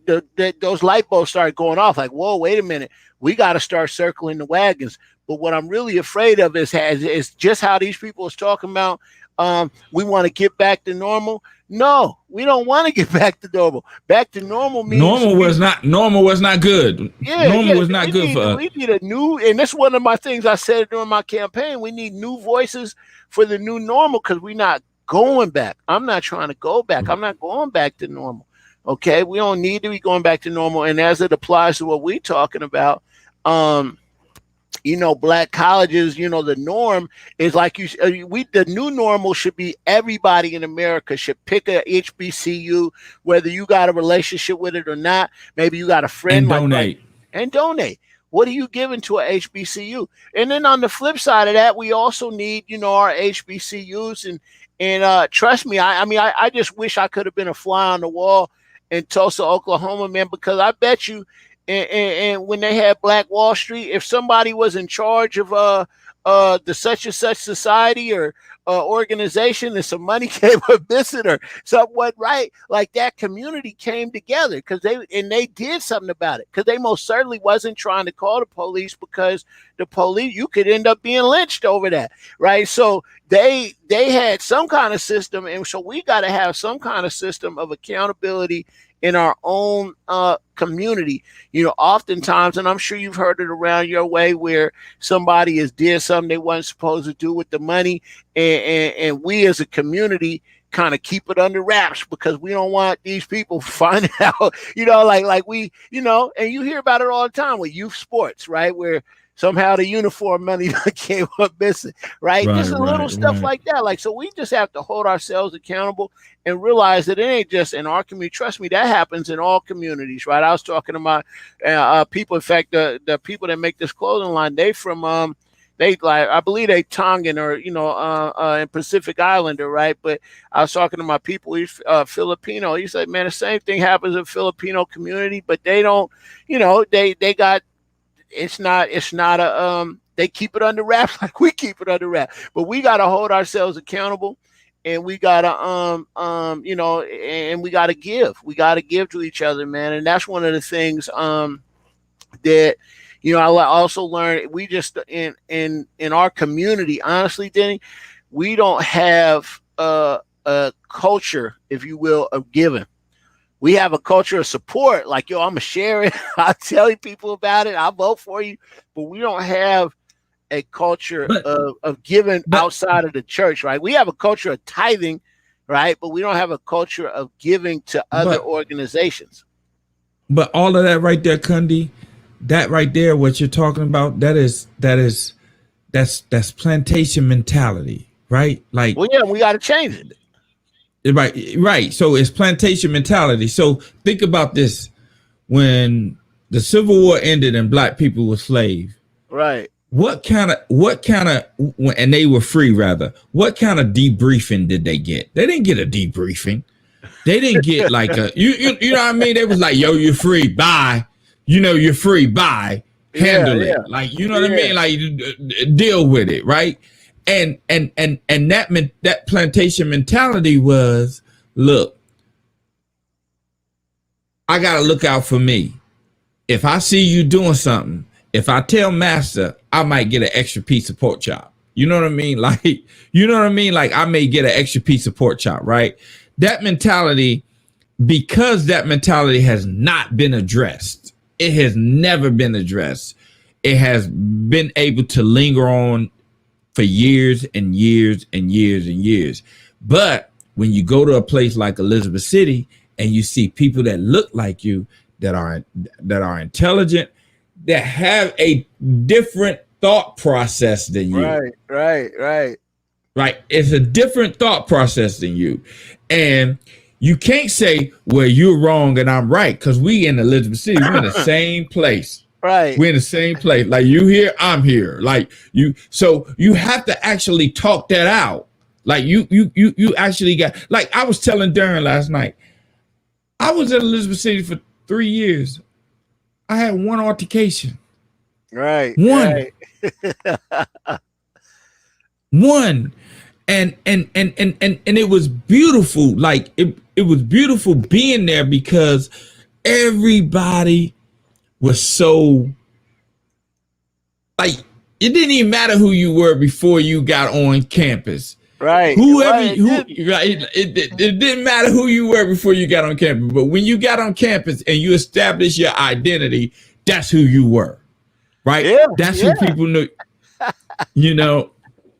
[SPEAKER 2] those light bulbs started going off. Like, whoa, wait a minute, we got to start circling the wagons. But what I'm really afraid of is just how these people is talking about. We want to get back to normal. No, we don't want to get back to normal. Back to normal means
[SPEAKER 1] normal was not good.
[SPEAKER 2] Yeah,
[SPEAKER 1] normal was not good for us.
[SPEAKER 2] We need a new, and that's one of my things I said during my campaign. We need new voices for the new normal, because we're not going back. I'm not trying to go back. I'm not going back to normal. Okay, we don't need to be going back to normal. And as it applies to what we're talking about, Black colleges, the norm is like the new normal should be everybody in America should pick a HBCU, whether you got a relationship with it or not. Maybe you got a friend, and donate. What are you giving to a HBCU? And then on the flip side of that, we also need, our HBCUs, and trust me, I just wish I could have been a fly on the wall in Tulsa, Oklahoma, man, because I bet you, and when they had Black Wall Street, if somebody was in charge of the such and such society or organization, and some money came up missing or something, right? Like, that community came together because they did something about it, because they most certainly wasn't trying to call the police, because the police, you could end up being lynched over that, right? So they had some kind of system, and so we got to have some kind of system of accountability in our own community. Oftentimes, and I'm sure you've heard it around your way, where somebody has did something they wasn't supposed to do with the money, and we as a community kind of keep it under wraps because we don't want these people finding out, like we, and you hear about it all the time with youth sports, right? Where somehow the uniform money came up missing, right? Just a little stuff like that. Like, so we just have to hold ourselves accountable and realize that it ain't just in our community. Trust me, that happens in all communities, right? I was talking to my people. In fact, the people that make this clothing line, they from I believe they Tongan or in Pacific Islander, right? But I was talking to my people. He's Filipino. He said, man, the same thing happens in Filipino community, but they don't. They got. It's not they keep it under wraps like we keep it under wraps, but we got to hold ourselves accountable, and we got to and we got to give to each other, man. And that's one of the things that I also learned. We just in our community, honestly, Denny, we don't have a culture, if you will, of giving. We have a culture of support, like, I'm going to share it. I'll tell people about it. I'll vote for you. But we don't have a culture of giving outside of the church, right? We have a culture of tithing, right? But we don't have a culture of giving to other organizations.
[SPEAKER 1] But all of that right there, Kundi, that right there, what you're talking about, that's plantation mentality, right? Like,
[SPEAKER 2] well, yeah, we got to change it.
[SPEAKER 1] Right. So it's plantation mentality. So think about this: when the Civil War ended and Black people were slaves,
[SPEAKER 2] right?
[SPEAKER 1] What kind of, and they were free rather. What kind of debriefing did they get? They didn't get a debriefing. They didn't get like a you know what I mean? They was like, yo, you're free, bye. You're free, bye. Handle it, like what I mean? Like, deal with it, right? And that plantation mentality was, look, I gotta look out for me. If I see you doing something, if I tell master, I might get an extra piece of pork chop. You know what I mean? Like, Like, I may get an extra piece of pork chop, right? That mentality, because that mentality has not been addressed. It has never been addressed. It has been able to linger on for years and years and years and years. But when you go to a place like Elizabeth City and you see people that look like you, that are intelligent, that have a different thought process than you. Right. It's a different thought process than you. And you can't say, well, you're wrong and I'm right, because we in Elizabeth City, we're in the same place.
[SPEAKER 2] Right.
[SPEAKER 1] We're in the same place. Like you here, I'm here. Like you, so you have to actually talk that out. Like you actually got, like I was telling Darren last night, I was in Elizabeth City for 3 years. I had one altercation.
[SPEAKER 2] Right.
[SPEAKER 1] One.
[SPEAKER 2] Right.
[SPEAKER 1] One. And it was beautiful. Like it was beautiful being there because everybody was so, like, it didn't even matter who you were before you got on campus.
[SPEAKER 2] Right.
[SPEAKER 1] It didn't matter who you were before you got on campus. But when you got on campus and you established your identity, that's who you were. Right?
[SPEAKER 2] Yeah,
[SPEAKER 1] that's who people knew. You know,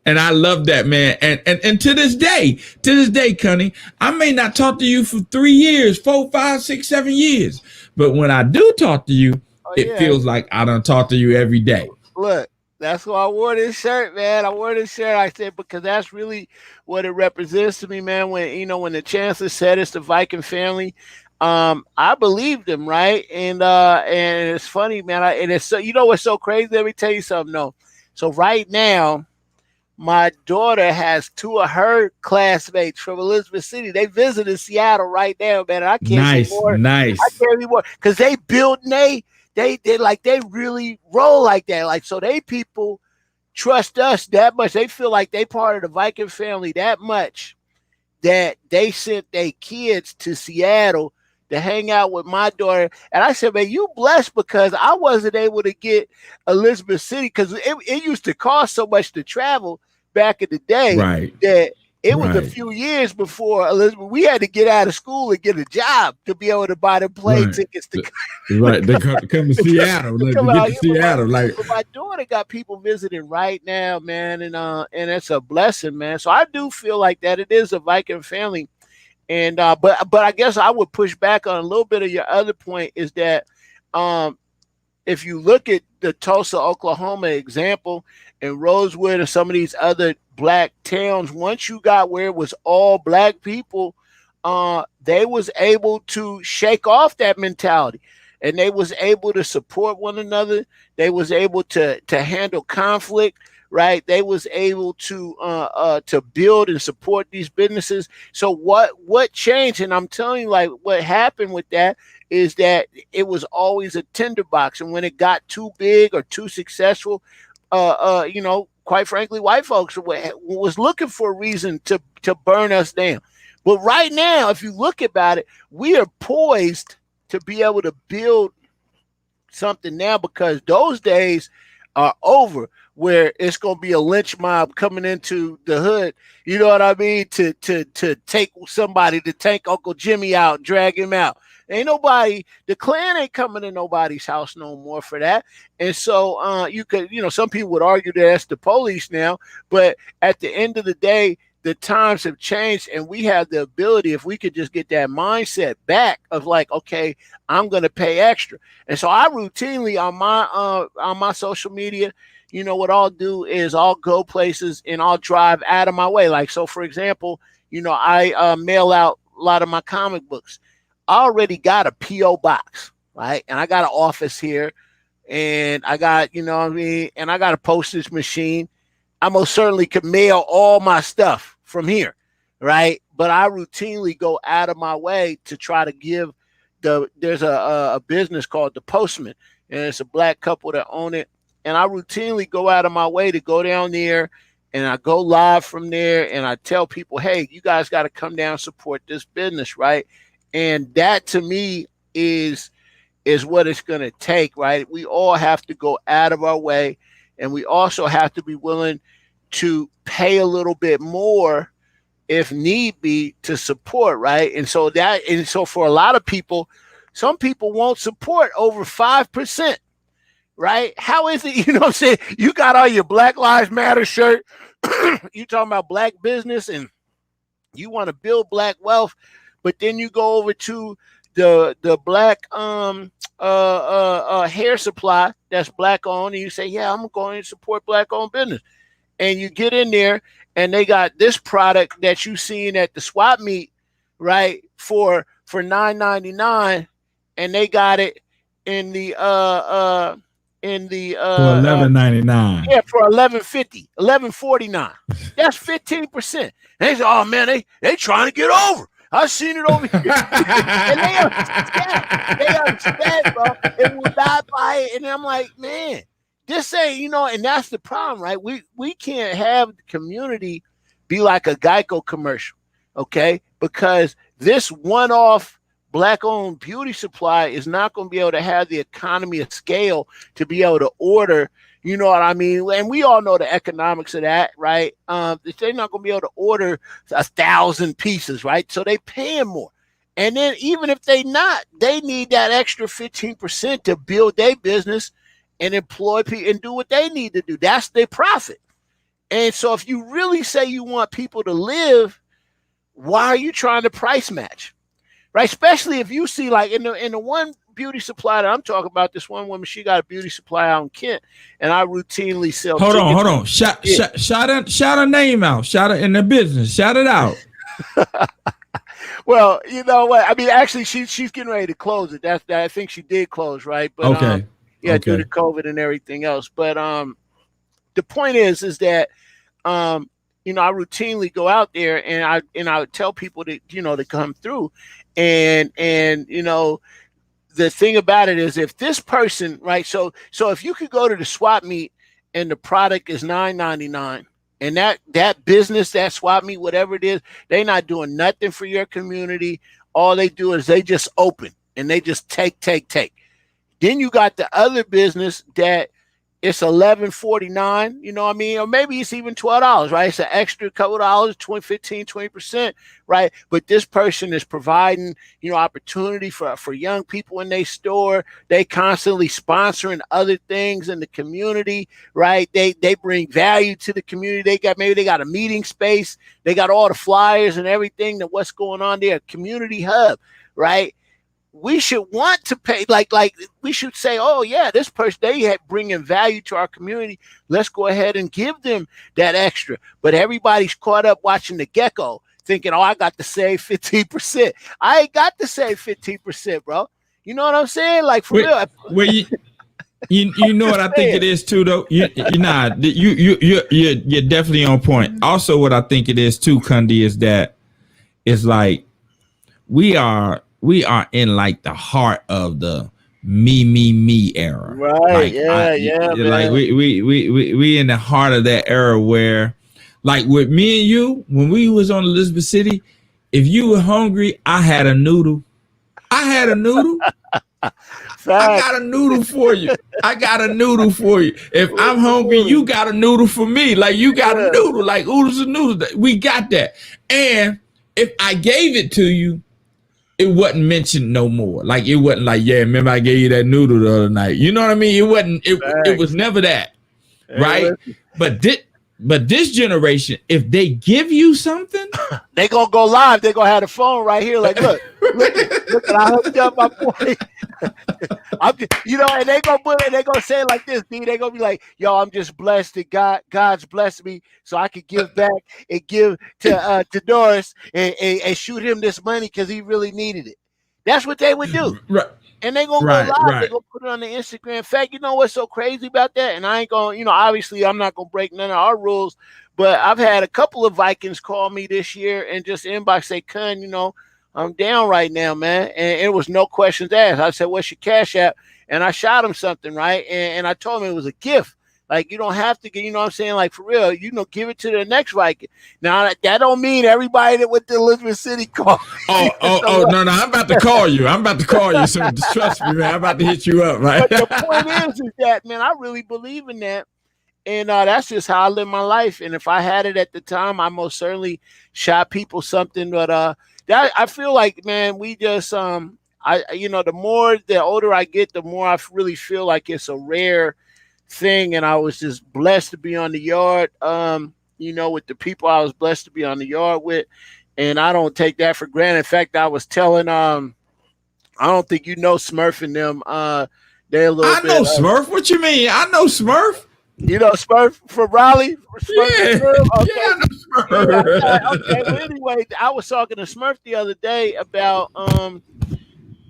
[SPEAKER 1] and I love that, man. And to this day, Cunny, I may not talk to you for 3 years, 4, 5, 6, 7 years. But when I do talk to you, it feels like I done talk to you every day.
[SPEAKER 2] Look, that's why I wore this shirt, man. I wore this shirt, I said, because that's really what it represents to me, man. When the chancellor said it's the Viking family, I believed him, right? And it's funny, man. And it's so, what's so crazy? Let me tell you something, though. So right now, my daughter has 2 of her classmates from Elizabeth City. They visited Seattle right now, man. I can't say more.
[SPEAKER 1] Nice.
[SPEAKER 2] I can't be more because they built and they really roll like that. Like, so they people trust us that much. They feel like they part of the Viking family that much that they sent their kids to Seattle to hang out with my daughter. And I said, man, you blessed because I wasn't able to get Elizabeth City because it used to cost so much to travel back in the day that it was a few years before Elizabeth. We had to get out of school and get a job to be able to buy the plane tickets to
[SPEAKER 1] they come to Seattle. To get to Seattle.
[SPEAKER 2] But my daughter got people visiting right now, man, and it's a blessing, man. So I do feel like that it is a Viking family. And but I guess I would push back on a little bit of your other point is that if you look at the Tulsa, Oklahoma example and Rosewood and some of these other black towns, once you got where it was all black people, they was able to shake off that mentality and they was able to support one another. They was able to handle conflict. Right, they was able to build and support these businesses. So what changed? And I'm telling you, like what happened with that is that it was always a tinderbox, and when it got too big or too successful, quite frankly, white folks was looking for a reason to burn us down. But right now, if you look about it, we are poised to be able to build something now because those days are over where it's going to be a lynch mob coming into the hood, you know what I mean, to take somebody, to take Uncle Jimmy out, drag him out. Ain't nobody, the Klan ain't coming to nobody's house no more for that. And so you could, some people would argue that that's the police now, but at the end of the day, the times have changed and we have the ability, if we could just get that mindset back of like, okay, I'm going to pay extra. And so I routinely on my social media, what I'll do is I'll go places and I'll drive out of my way. Like, so for example, I mail out a lot of my comic books. I already got a P.O. box, right? And I got an office here and I got, and I got a postage machine. I most certainly could mail all my stuff from here, right? But I routinely go out of my way to try to give there's a business called The Postman, and it's a black couple that own it. And I routinely go out of my way to go down there and I go live from there and I tell people, hey, you guys got to come down and support this business, right? And that to me is what it's going to take, right? We all have to go out of our way and we also have to be willing to pay a little bit more if need be to support, right? And so for a lot of people, some people won't support over 5%. Right? How is it? You know what I'm saying? You got all your Black Lives Matter shirt. You talking about black business and you want to build black wealth, but then you go over to, the black hair supply that's black owned, and you say, yeah, I'm going to support black owned business, and you get in there and they got this product that you seen at the swap meet, right, for $9.99, and they got it in the for
[SPEAKER 1] $11.99.
[SPEAKER 2] Yeah, for $11.49. That's 15%. They say, oh man, they trying to get over. I seen it over here. And they upset, bro. And will not buy it. And I'm like, man, this ain't, and that's the problem, right? We can't have the community be like a Geico commercial, okay? Because this one-off black-owned beauty supply is not going to be able to have the economy of scale to be able to order, you know what I mean? And we all know the economics of that, right? They're not going to be able to order 1,000 pieces, right? So they paying more. And then even if they not, they need that extra 15% to build their business and employ people and do what they need to do. That's their profit. And so if you really say you want people to live, why are you trying to price match? Right? Especially if you see, like, in the one beauty supply that I'm talking about, this one woman, she got a beauty supply out in Kent, and I routinely sell.
[SPEAKER 1] Hold on. Shout her name out. Shout her in the business. Shout it out.
[SPEAKER 2] Well, you know what? I mean, actually, she's getting ready to close it. That I think she did close, right? But
[SPEAKER 1] okay.
[SPEAKER 2] Due to COVID and everything else. But the point is that I routinely go out there and I would tell people to to come through, and the thing about it is, if this person, right, so if you could go to the swap meet and the product is $9.99, and that business, that swap meet, whatever it is, they not doing nothing for your community. All they do is they just open and they just take. Then you got the other business that it's $11.49, you know what I mean? Or maybe it's even $12, right? It's an extra couple dollars, 20%, right? But this person is providing, opportunity for young people in their store. They constantly sponsoring other things in the community, right? They bring value to the community. Maybe they got a meeting space. They got all the flyers and everything that what's going on there, a community hub, right? We should want to pay, like we should say, oh yeah, this person, they bringing value to our community. Let's go ahead and give them that extra. But everybody's caught up watching the gecko, thinking, oh, I got to save 15%. I ain't got to save 15%, bro. You know what I'm saying? Like, for real.
[SPEAKER 1] Well, you know what I think it is too, though. You're definitely on point. Also, what I think it is too, Kundi, is that it's like we are in like the heart of the me era,
[SPEAKER 2] right?
[SPEAKER 1] Like, like we in the heart of that era where, like, with me and you, when we was on Elizabeth City, if you were hungry, I had a noodle. I got a noodle for you. If I'm hungry, you got a noodle for me. Like, you got a noodle, like oodles and noodles. We got that. And if I gave it to you, it wasn't mentioned no more. Like, it wasn't like, yeah, remember I gave you that noodle the other night. You know what I mean? It was never that, right? But this generation, if they give you something,
[SPEAKER 2] they gonna go live. They gonna have the phone right here. Like, look, I hooked up my boy. And they gonna put it. They gonna say it like this, D. They gonna be like, yo, I'm just blessed that God's blessed me, so I could give back and give to Doris and shoot him this money because he really needed it. That's what they would do.
[SPEAKER 1] Right.
[SPEAKER 2] And they gonna go live. Right. They gonna put it on the Instagram. In fact, you know what's so crazy about that? And I ain't gonna, obviously I'm not gonna break none of our rules, but I've had a couple of Vikings call me this year and just inbox say, Kun, I'm down right now, man. And it was no questions asked. I said, what's your Cash App? And I shot him something, right? And I told him it was a gift. Like, you don't have to get, you know what I'm saying? Like, for real, give it to the next Viking. Now, that don't mean everybody that went to Elizabeth City called.
[SPEAKER 1] No, I'm about to call you. So trust me, man. I'm about to hit you up, right?
[SPEAKER 2] But the point is that, man, I really believe in that. And that's just how I live my life. And if I had it at the time, I most certainly shot people something. But that I feel like, man, we just, the older I get, the more I really feel like it's a rare thing. And I was just blessed to be on the yard, with the people I was blessed to be on the yard with. And I don't take that for granted. In fact, I was telling I don't think you know Smurf and them. They're a little
[SPEAKER 1] I
[SPEAKER 2] bit.
[SPEAKER 1] know Smurf. What you mean? I know Smurf.
[SPEAKER 2] You know Smurf from Raleigh? Smurf
[SPEAKER 1] Yeah,
[SPEAKER 2] okay.
[SPEAKER 1] yeah, I know
[SPEAKER 2] Yeah,
[SPEAKER 1] Smurf.
[SPEAKER 2] yeah, okay. Well, anyway, I was talking to Smurf the other day about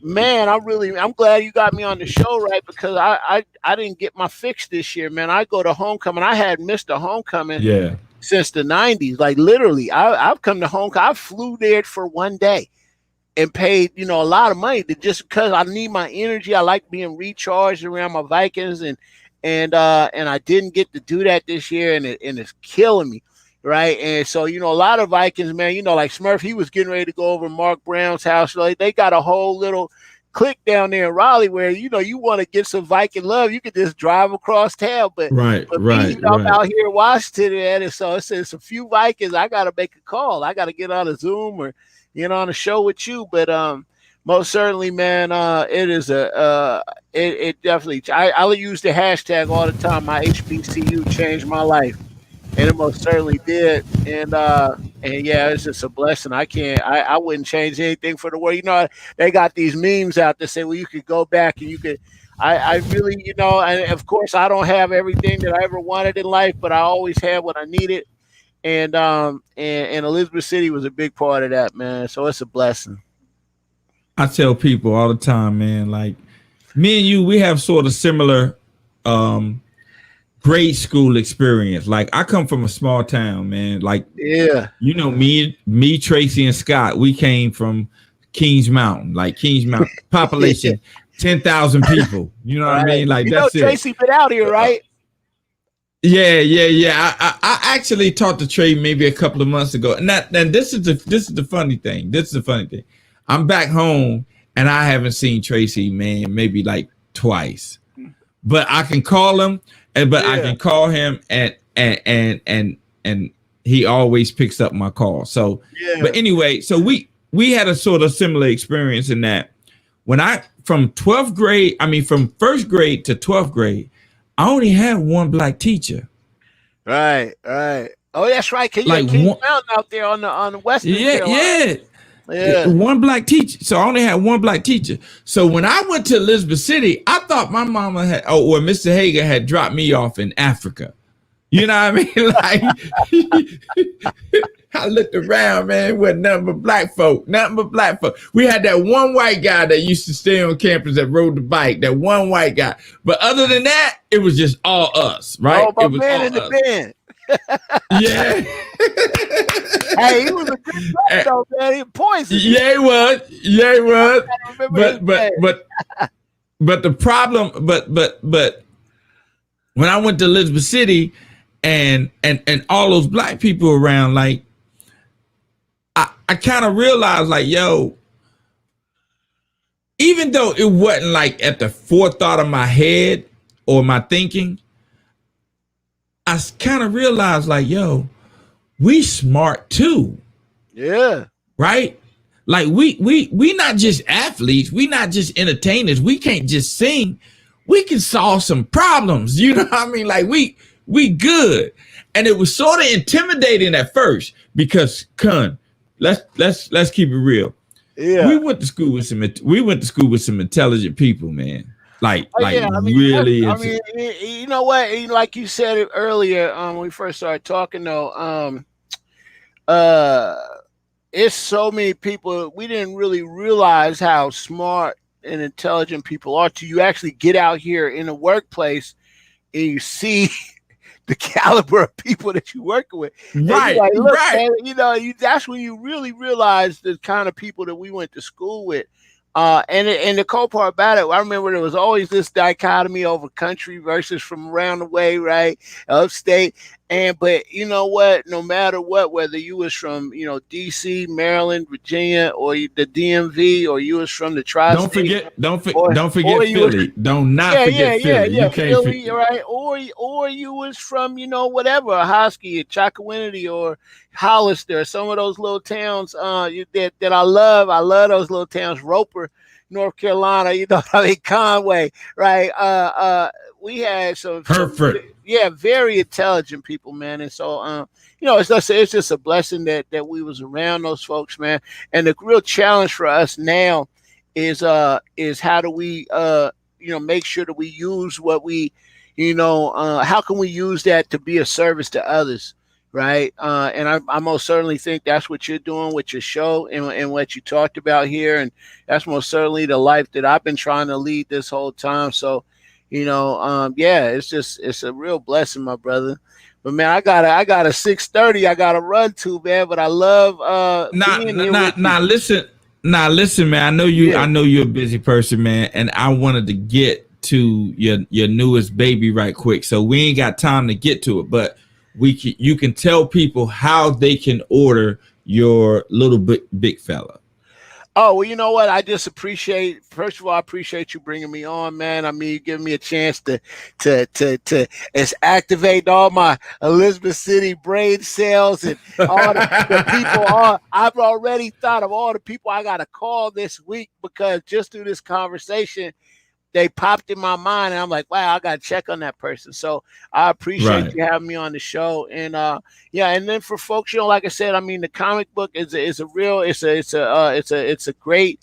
[SPEAKER 2] man, I'm glad you got me on the show, right? Because I didn't get my fix this year, man. I go to homecoming. I had missed a homecoming
[SPEAKER 1] Yeah,
[SPEAKER 2] since the '90s. Like literally, I've come to homecoming. I flew there for one day and paid, a lot of money to just because I need my energy. I like being recharged around my Vikings, and I didn't get to do that this year, and it's killing me. Right. And so, a lot of Vikings, man, like Smurf, he was getting ready to go over to Mark Brown's house. Like they got a whole little clique down there in Raleigh where, you want to get some Viking love, you could just drive across town. But
[SPEAKER 1] right.
[SPEAKER 2] me, I'm out here in Washington, and so it's a few Vikings. I got to make a call. I got to get on a Zoom or get on a show with you. But most certainly, man, it is it definitely. I use the hashtag all the time. My HBCU changed my life, and it most certainly did. And yeah, it's just a blessing. I wouldn't change anything for the world. They got these memes out that say, well, you could go back and you could. I really, and of course, I don't have everything that I ever wanted in life, but I always had what I needed. And Elizabeth City was a big part of that, man. So it's a blessing.
[SPEAKER 1] I tell people all the time, man, like me and you, we have sort of similar grade school experience. Like I come from a small town, man. Like me, Tracy, and Scott, we came from Kings Mountain, population 10,000 people. You know what I mean? Like that's
[SPEAKER 2] Tracy been out here, right?
[SPEAKER 1] Yeah. I actually talked to Trey maybe a couple of months ago, and this is the funny thing. This is the funny thing. I'm back home, and I haven't seen Tracy, man, maybe like twice. But I can call him, I can call him, and he always picks up my call. So, but anyway, so we had a sort of similar experience in that when from first grade to 12th grade. I only had one black teacher.
[SPEAKER 2] Right. Oh, that's right. Cause like King Mountain out there on the western.
[SPEAKER 1] Yeah. One black teacher. So I only had one black teacher. So when I went to Elizabeth City, I thought my mama or Mr. Hager had dropped me off in Africa. You know what I mean? Like I looked around, man, with nothing but black folk. We had that one white guy that used to stay on campus that rode the bike, that one white guy. But other than that, it was just all us, right?
[SPEAKER 2] Oh, my man in the band.
[SPEAKER 1] Yeah.
[SPEAKER 2] Hey, he was a good player, though, man. He poisoned.
[SPEAKER 1] Yeah, he was. But the problem, but when I went to Elizabeth City and all those black people around, like, I kind of realized, like, yo, even though it wasn't like at the forethought of my head or my thinking, I kind of realized, like, yo, we smart too.
[SPEAKER 2] Yeah.
[SPEAKER 1] Right? Like we not just athletes, we not just entertainers. We can't just sing. We can solve some problems. You know what I mean? Like we good. And it was sort of intimidating at first because let's keep it real.
[SPEAKER 2] Yeah.
[SPEAKER 1] We went to school with some intelligent people, man. Really.
[SPEAKER 2] I mean, you know what? Like you said it earlier, when we first started talking, though, it's so many people. We didn't really realize how smart and intelligent people are till you actually get out here in the workplace and you see the caliber of people that you're working with.
[SPEAKER 1] Right,
[SPEAKER 2] like, look,
[SPEAKER 1] right.
[SPEAKER 2] Man, that's when you really realize the kind of people that we went to school with. And the cool part about it, I remember there was always this dichotomy over country versus from around the way, right? Upstate. But you know what? No matter what, whether you was from, DC, Maryland, Virginia, or the DMV, or you was from the tri-state.
[SPEAKER 1] Don't forget Philly. Don't forget Philly.
[SPEAKER 2] Yeah, Philly, right? Or you was from, whatever, Hosky, or Chukundi, or Hollister, some of those little towns that I love. I love those little towns. Roper, North Carolina, Conway, right? We had some
[SPEAKER 1] Hereford.
[SPEAKER 2] Very intelligent people, man. And so it's just a blessing that we was around those folks, man. And the real challenge for us now is how do we make sure that we use what we how can we use that to be a service to others, right? And I most certainly think that's what you're doing with your show and what you talked about here, and that's most certainly the life that I've been trying to lead this whole time. So, yeah, it's a real blessing, my brother. But man, I got a 6:30 I gotta run to, man. But I love being here with you.
[SPEAKER 1] Listen, man. I know you're a busy person, man, and I wanted to get to your newest baby right quick. So we ain't got time to get to it, but you can tell people how they can order your little big fella.
[SPEAKER 2] Oh, well, you know what? I just first of all, I appreciate you bringing me on, man. I mean, you giving me a chance to activate all my Elizabeth City brain cells and all the people. I've already thought of all the people I got to call this week, because just through this conversation, they popped in my mind, and I'm like, wow, I got to check on that person. So I appreciate you having me on the show. And yeah, and then for folks, like I said, I mean, the comic book is a great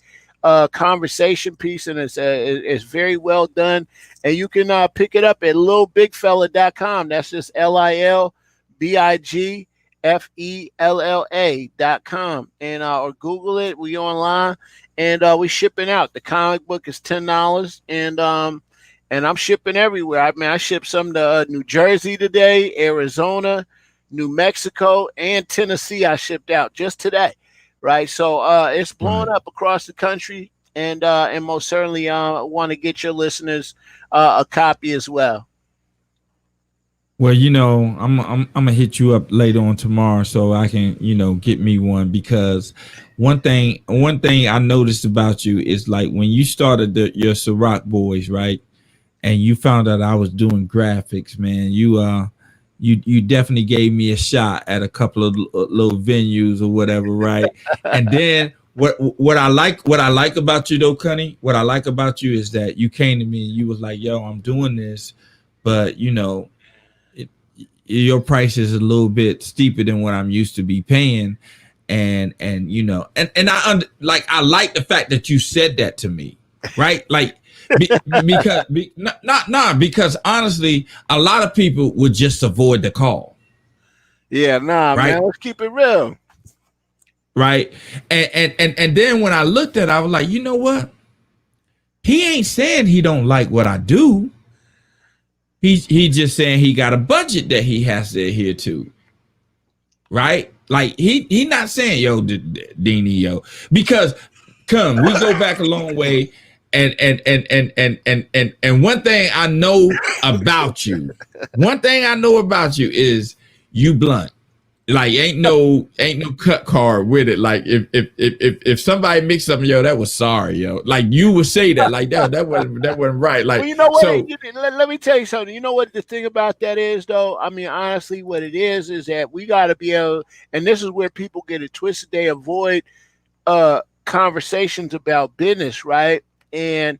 [SPEAKER 2] conversation piece, and it's very well done. And you can pick it up at lilbigfella.com. That's just LILBIGFELLA.com, and or Google it. We online. And we shipping out. The comic book is $10, and I'm shipping everywhere. I mean, I shipped some to New Jersey today, Arizona, New Mexico, and Tennessee. I shipped out just today, right? So it's blowing up across the country, and most certainly want to get your listeners a copy as well.
[SPEAKER 1] Well, I'm gonna hit you up later on tomorrow so I can, get me one, because one thing I noticed about you is, like, when you started your Ciroc Boys, right, and you found out I was doing graphics, man, you definitely gave me a shot at a couple of little venues or whatever, right? And then what I like about you though, Cunny, what I like about you is that you came to me and you was like, yo, I'm doing this, but your price is a little bit steeper than what I'm used to be paying, and I like the fact that you said that to me, right? Like, because honestly, a lot of people would just avoid the call.
[SPEAKER 2] Yeah, right? Man, let's keep it real,
[SPEAKER 1] right? And then when I looked at it, I was like, you know what? He ain't saying he don't like what I do. He just saying he got a budget that he has to adhere to, right? Like he not saying, yo, Deanie, yo, because we go back a long way, and one thing I know about you is you blunt. Like ain't no cut card with it. Like if somebody mixed something, yo, that was sorry, yo. Like you would say that, like that wasn't right. Like,
[SPEAKER 2] well, you know what? So, let me tell you something. You know what the thing about that is, though? I mean, honestly, what it is that we got to be able, and this is where people get it twisted. They avoid conversations about business, right? And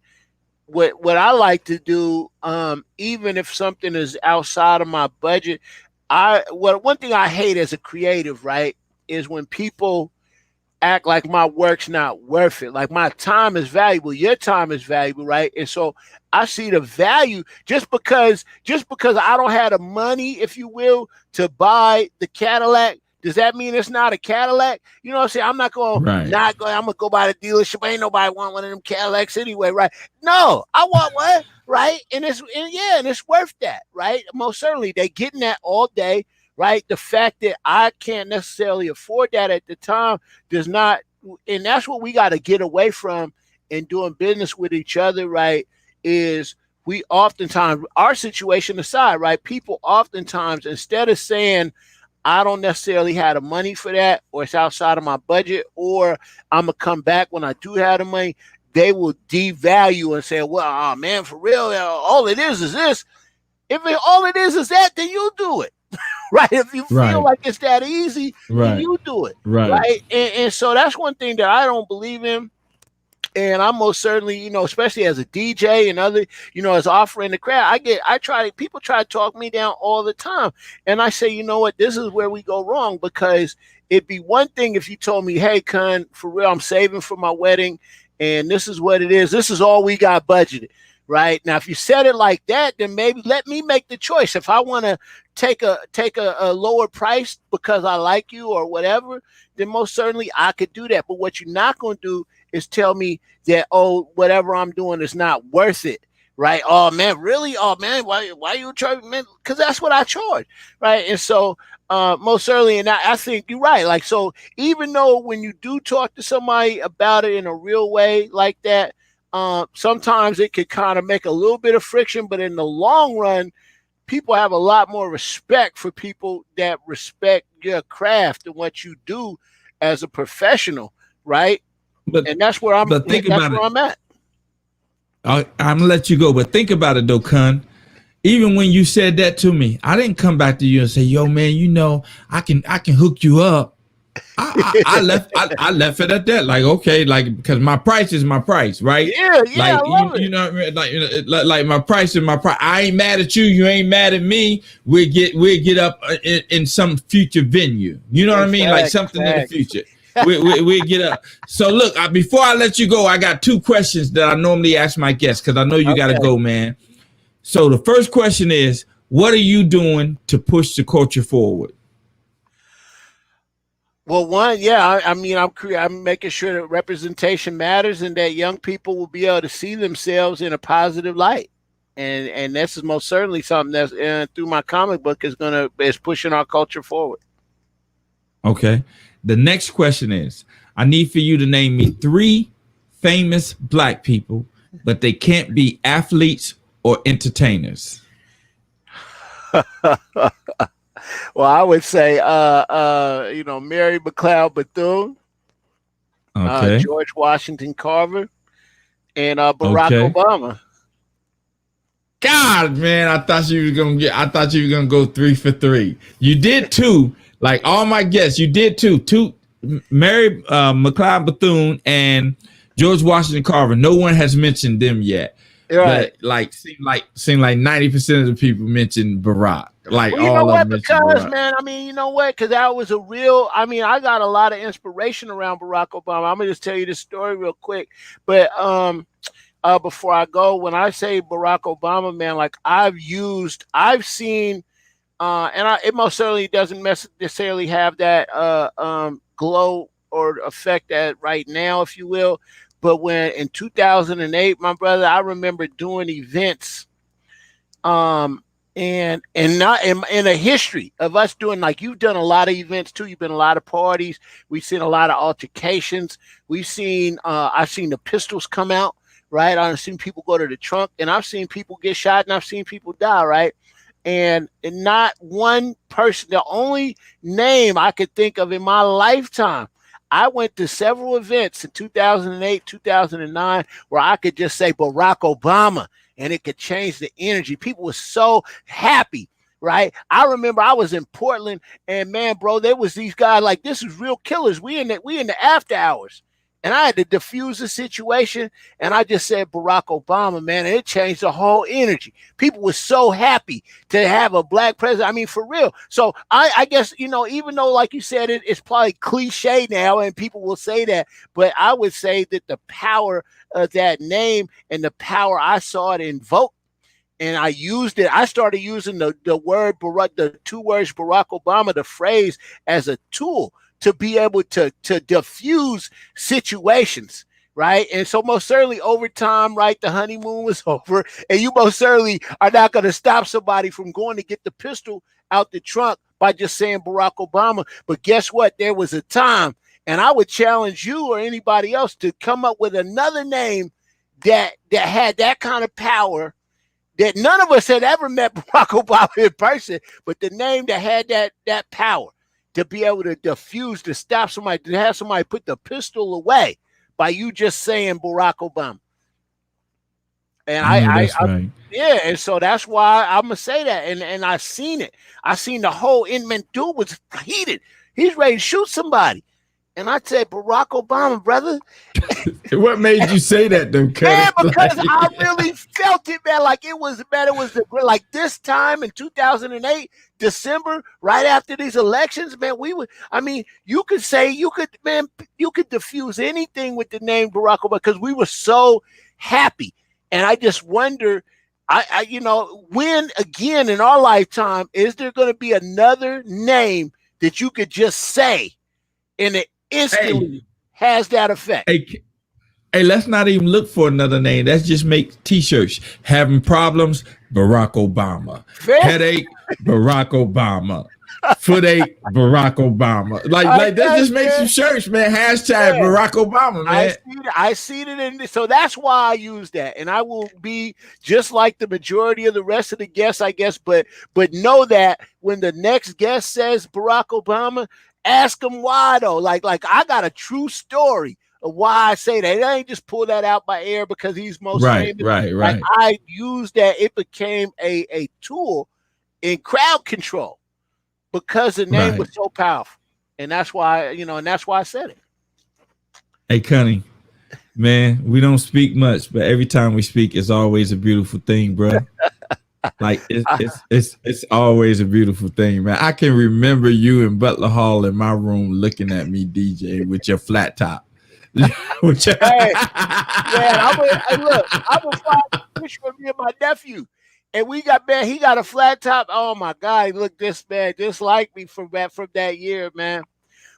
[SPEAKER 2] what I like to do, even if something is outside of my budget. One thing I hate as a creative, right, is when people act like my work's not worth it. Like my time is valuable, your time is valuable, right? And so I see the value just because I don't have the money, if you will, to buy the Cadillac. Does that mean it's not a Cadillac? You know what I'm saying? I'm not going, I'm going to go by the dealership. Ain't nobody want one of them Cadillacs anyway, right? No, I want one, right? And it's worth that, right? Most certainly. They getting that all day, right? The fact that I can't necessarily afford that at the time does not, and that's what we got to get away from in doing business with each other, right? Is we oftentimes, our situation aside, right? People oftentimes, instead of saying, I don't necessarily have the money for that, or it's outside of my budget, or I'm going to come back when I do have the money, they will devalue and say, well, oh, man, for real, all it is this. If all it is that, then you do it, right? If you feel like it's that easy, then you do it, right? And so that's one thing that I don't believe in. And I'm most certainly, especially as a DJ and other, as offering the crowd, people try to talk me down all the time. And I say, you know what, this is where we go wrong, because it'd be one thing if you told me, hey, Con, for real, I'm saving for my wedding and this is what it is. This is all we got budgeted. Right now, if you said it like that, then maybe let me make the choice. If I want to take a lower price because I like you or whatever, then most certainly I could do that. But what you're not going to do is tell me that, oh, whatever I'm doing is not worth it. Right? Oh man, really? Oh man, why you charging? Man, because that's what I charge. Right? And so most certainly, and I think you're right. Like, so even though when you do talk to somebody about it in a real way like that, sometimes it could kind of make a little bit of friction, but in the long run, people have a lot more respect for people that respect your craft and what you do as a professional, right? And that's where I'm.
[SPEAKER 1] But think about it.
[SPEAKER 2] I'm at.
[SPEAKER 1] I'm gonna let you go, but think about it though, Kun. Even when you said that to me, I didn't come back to you and say, "Yo, man, you know, I can hook you up." I left it at that. Like, okay, like, because my price is my price, right?
[SPEAKER 2] Yeah,
[SPEAKER 1] like you know what I mean? Like my price is my price. I ain't mad at you, you ain't mad at me. We'll get up in some future venue. You know what I mean? Like something in the future. we get up. So look, before I let you go, I got 2 questions that I normally ask my guests because I know you gotta go, man. So the first question is, what are you doing to push the culture forward?
[SPEAKER 2] Well, one, yeah, I mean, I'm making sure that representation matters and that young people will be able to see themselves in a positive light, and this is most certainly something that's through my comic book is pushing our culture forward.
[SPEAKER 1] Okay, the next question is, I need for you to name me 3 famous Black people, but they can't be athletes or entertainers.
[SPEAKER 2] Well, I would say, Mary McLeod Bethune, George Washington Carver, and Barack Obama.
[SPEAKER 1] God, man, I thought you were gonna go 3 for 3. You did 2, like all my guests. You did 2. Mary McLeod Bethune and George Washington Carver. No one has mentioned them yet.
[SPEAKER 2] Right.
[SPEAKER 1] But seem like 90% of the people mentioned Barack. Like,
[SPEAKER 2] well, you know what? Because, man, I mean, you know what? Because that was I got a lot of inspiration around Barack Obama. I'm gonna just tell you this story real quick. But before I go, when I say Barack Obama, man, like I've seen, it most certainly doesn't necessarily have that glow or effect that right now, if you will. But when in 2008, my brother, I remember doing events, and not in a history of us doing, like you've done a lot of events too. You've been a lot of parties. We've seen a lot of altercations. I've seen the pistols come out, right? I've seen people go to the trunk, and I've seen people get shot, and I've seen people die, right? And not one person, the only name I could think of in my lifetime, I went to several events in 2008, 2009, where I could just say Barack Obama and it could change the energy. People were so happy, right? I remember I was in Portland and man, bro, there was these guys like, this is real killers. We in the after hours. And I had to diffuse the situation, and I just said Barack Obama, man, and it changed the whole energy. People were so happy to have a Black president. I mean, for real. So I guess, even though, like you said, it's probably cliche now, and people will say that, but I would say that the power of that name and the power I saw it invoke, and I used it. I started using the word Barack, the 2 words Barack Obama, the phrase, as a tool to be able to diffuse situations, right? And so most certainly over time, right, the honeymoon was over, and you most certainly are not going to stop somebody from going to get the pistol out the trunk by just saying Barack Obama. But guess what? There was a time, and I would challenge you or anybody else to come up with another name that had that kind of power, that none of us had ever met Barack Obama in person, but the name that had that power to be able to diffuse, to stop somebody, to have somebody put the pistol away by you just saying Barack Obama. And
[SPEAKER 1] right.
[SPEAKER 2] Yeah, and so that's why I'm gonna say that. And I seen it. I seen the whole inman dude was heated. He's ready to shoot somebody. And I said, Barack Obama, brother.
[SPEAKER 1] What made you say that, though,
[SPEAKER 2] Man,
[SPEAKER 1] Cuddy?
[SPEAKER 2] because I really felt it, man. Like it was, man. It was like this time in 2008, December, right after these elections, man. We would. I mean, you could say man, you could diffuse anything with the name Barack Obama because we were so happy. And I just wonder, when again in our lifetime is there going to be another name that you could just say and it instantly has that effect?
[SPEAKER 1] Hey, let's not even look for another name. Let's just make T-shirts. Having problems, Barack Obama. Headache, Barack Obama. Footache, Barack Obama. Like let's just make some shirts, man. Hashtag Barack Obama, man.
[SPEAKER 2] I see it in so that's why I use that, and I will be just like the majority of the rest of the guests, I guess. But know that when the next guest says Barack Obama, ask them why though. Like I got a true story of why I say that. I ain't just pull that out by air because he's most famous.
[SPEAKER 1] Right.
[SPEAKER 2] Like I used that. It became a tool in crowd control because the name was so powerful. And that's why, and that's why I said it.
[SPEAKER 1] Hey, Cunny, man, we don't speak much, but every time we speak, it's always a beautiful thing, bro. Like it's always a beautiful thing, man. I can remember you in Butler Hall in my room looking at me DJ with your flat top.
[SPEAKER 2] Hey, man, I'm a picture of me and my nephew, and he got a flat top. Oh my God, he looked this bad, just like me from that year, man.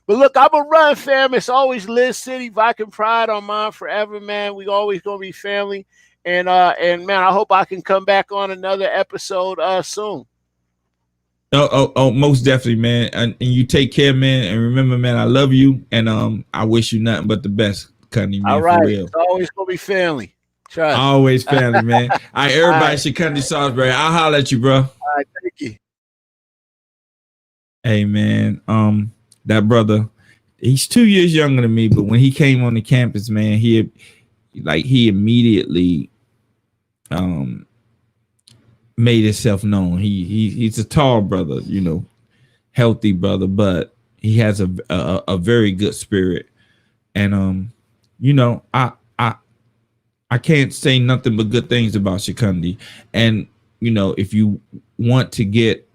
[SPEAKER 2] But look, I'm a run, fam. It's always Liz City, Viking pride on mine forever, man. We always gonna be family, and man, I hope I can come back on another episode soon.
[SPEAKER 1] Oh, most definitely, man. And you take care, man. And remember, man, I love you, and I wish you nothing but the best, Cunny, man.
[SPEAKER 2] All right,
[SPEAKER 1] for real.
[SPEAKER 2] It's always gonna be family. Trust.
[SPEAKER 1] Always family, man. All right, everybody, Chukundi Salisbury. I'll holler at you, bro.
[SPEAKER 2] All right, thank you.
[SPEAKER 1] Hey, man. That brother, he's 2 years younger than me, but when he came on the campus, man, he immediately made himself known. He's a tall brother, healthy brother, but he has a very good spirit. And I can't say nothing but good things about Chukundi. And if you want to get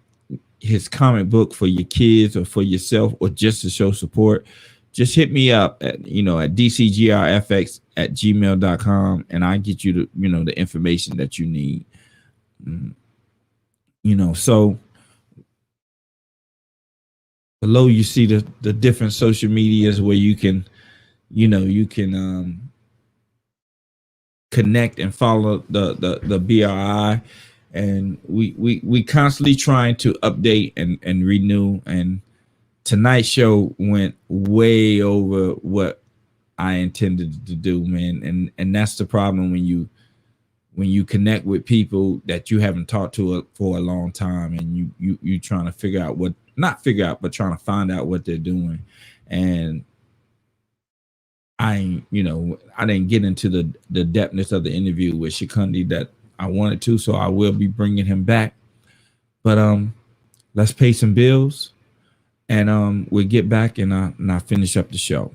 [SPEAKER 1] his comic book for your kids or for yourself or just to show support, just hit me up at dcgrfx@gmail.com, and I get you the information that you need. So below you see the different social medias where you can connect and follow the BRI, and we constantly trying to update and renew. And tonight's show went way over what I intended to do, man. And that's the problem when you connect with people that you haven't talked to for a long time, and you trying to figure out but trying to find out what they're doing. And I didn't get into the depthness of the interview with Chukundi that I wanted to, so I will be bringing him back. But let's pay some bills, and we'll get back and I finish up the show.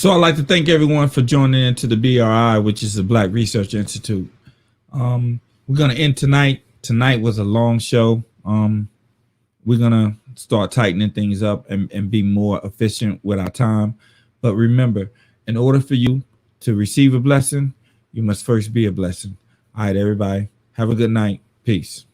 [SPEAKER 1] So I'd like to thank everyone for joining into the BRI, which is the Black Research Institute. We're gonna end tonight. Tonight was a long show. We're gonna start tightening things up and be more efficient with our time. But remember, in order for you to receive a blessing, you must first be a blessing. All right, everybody. Have a good night. Peace.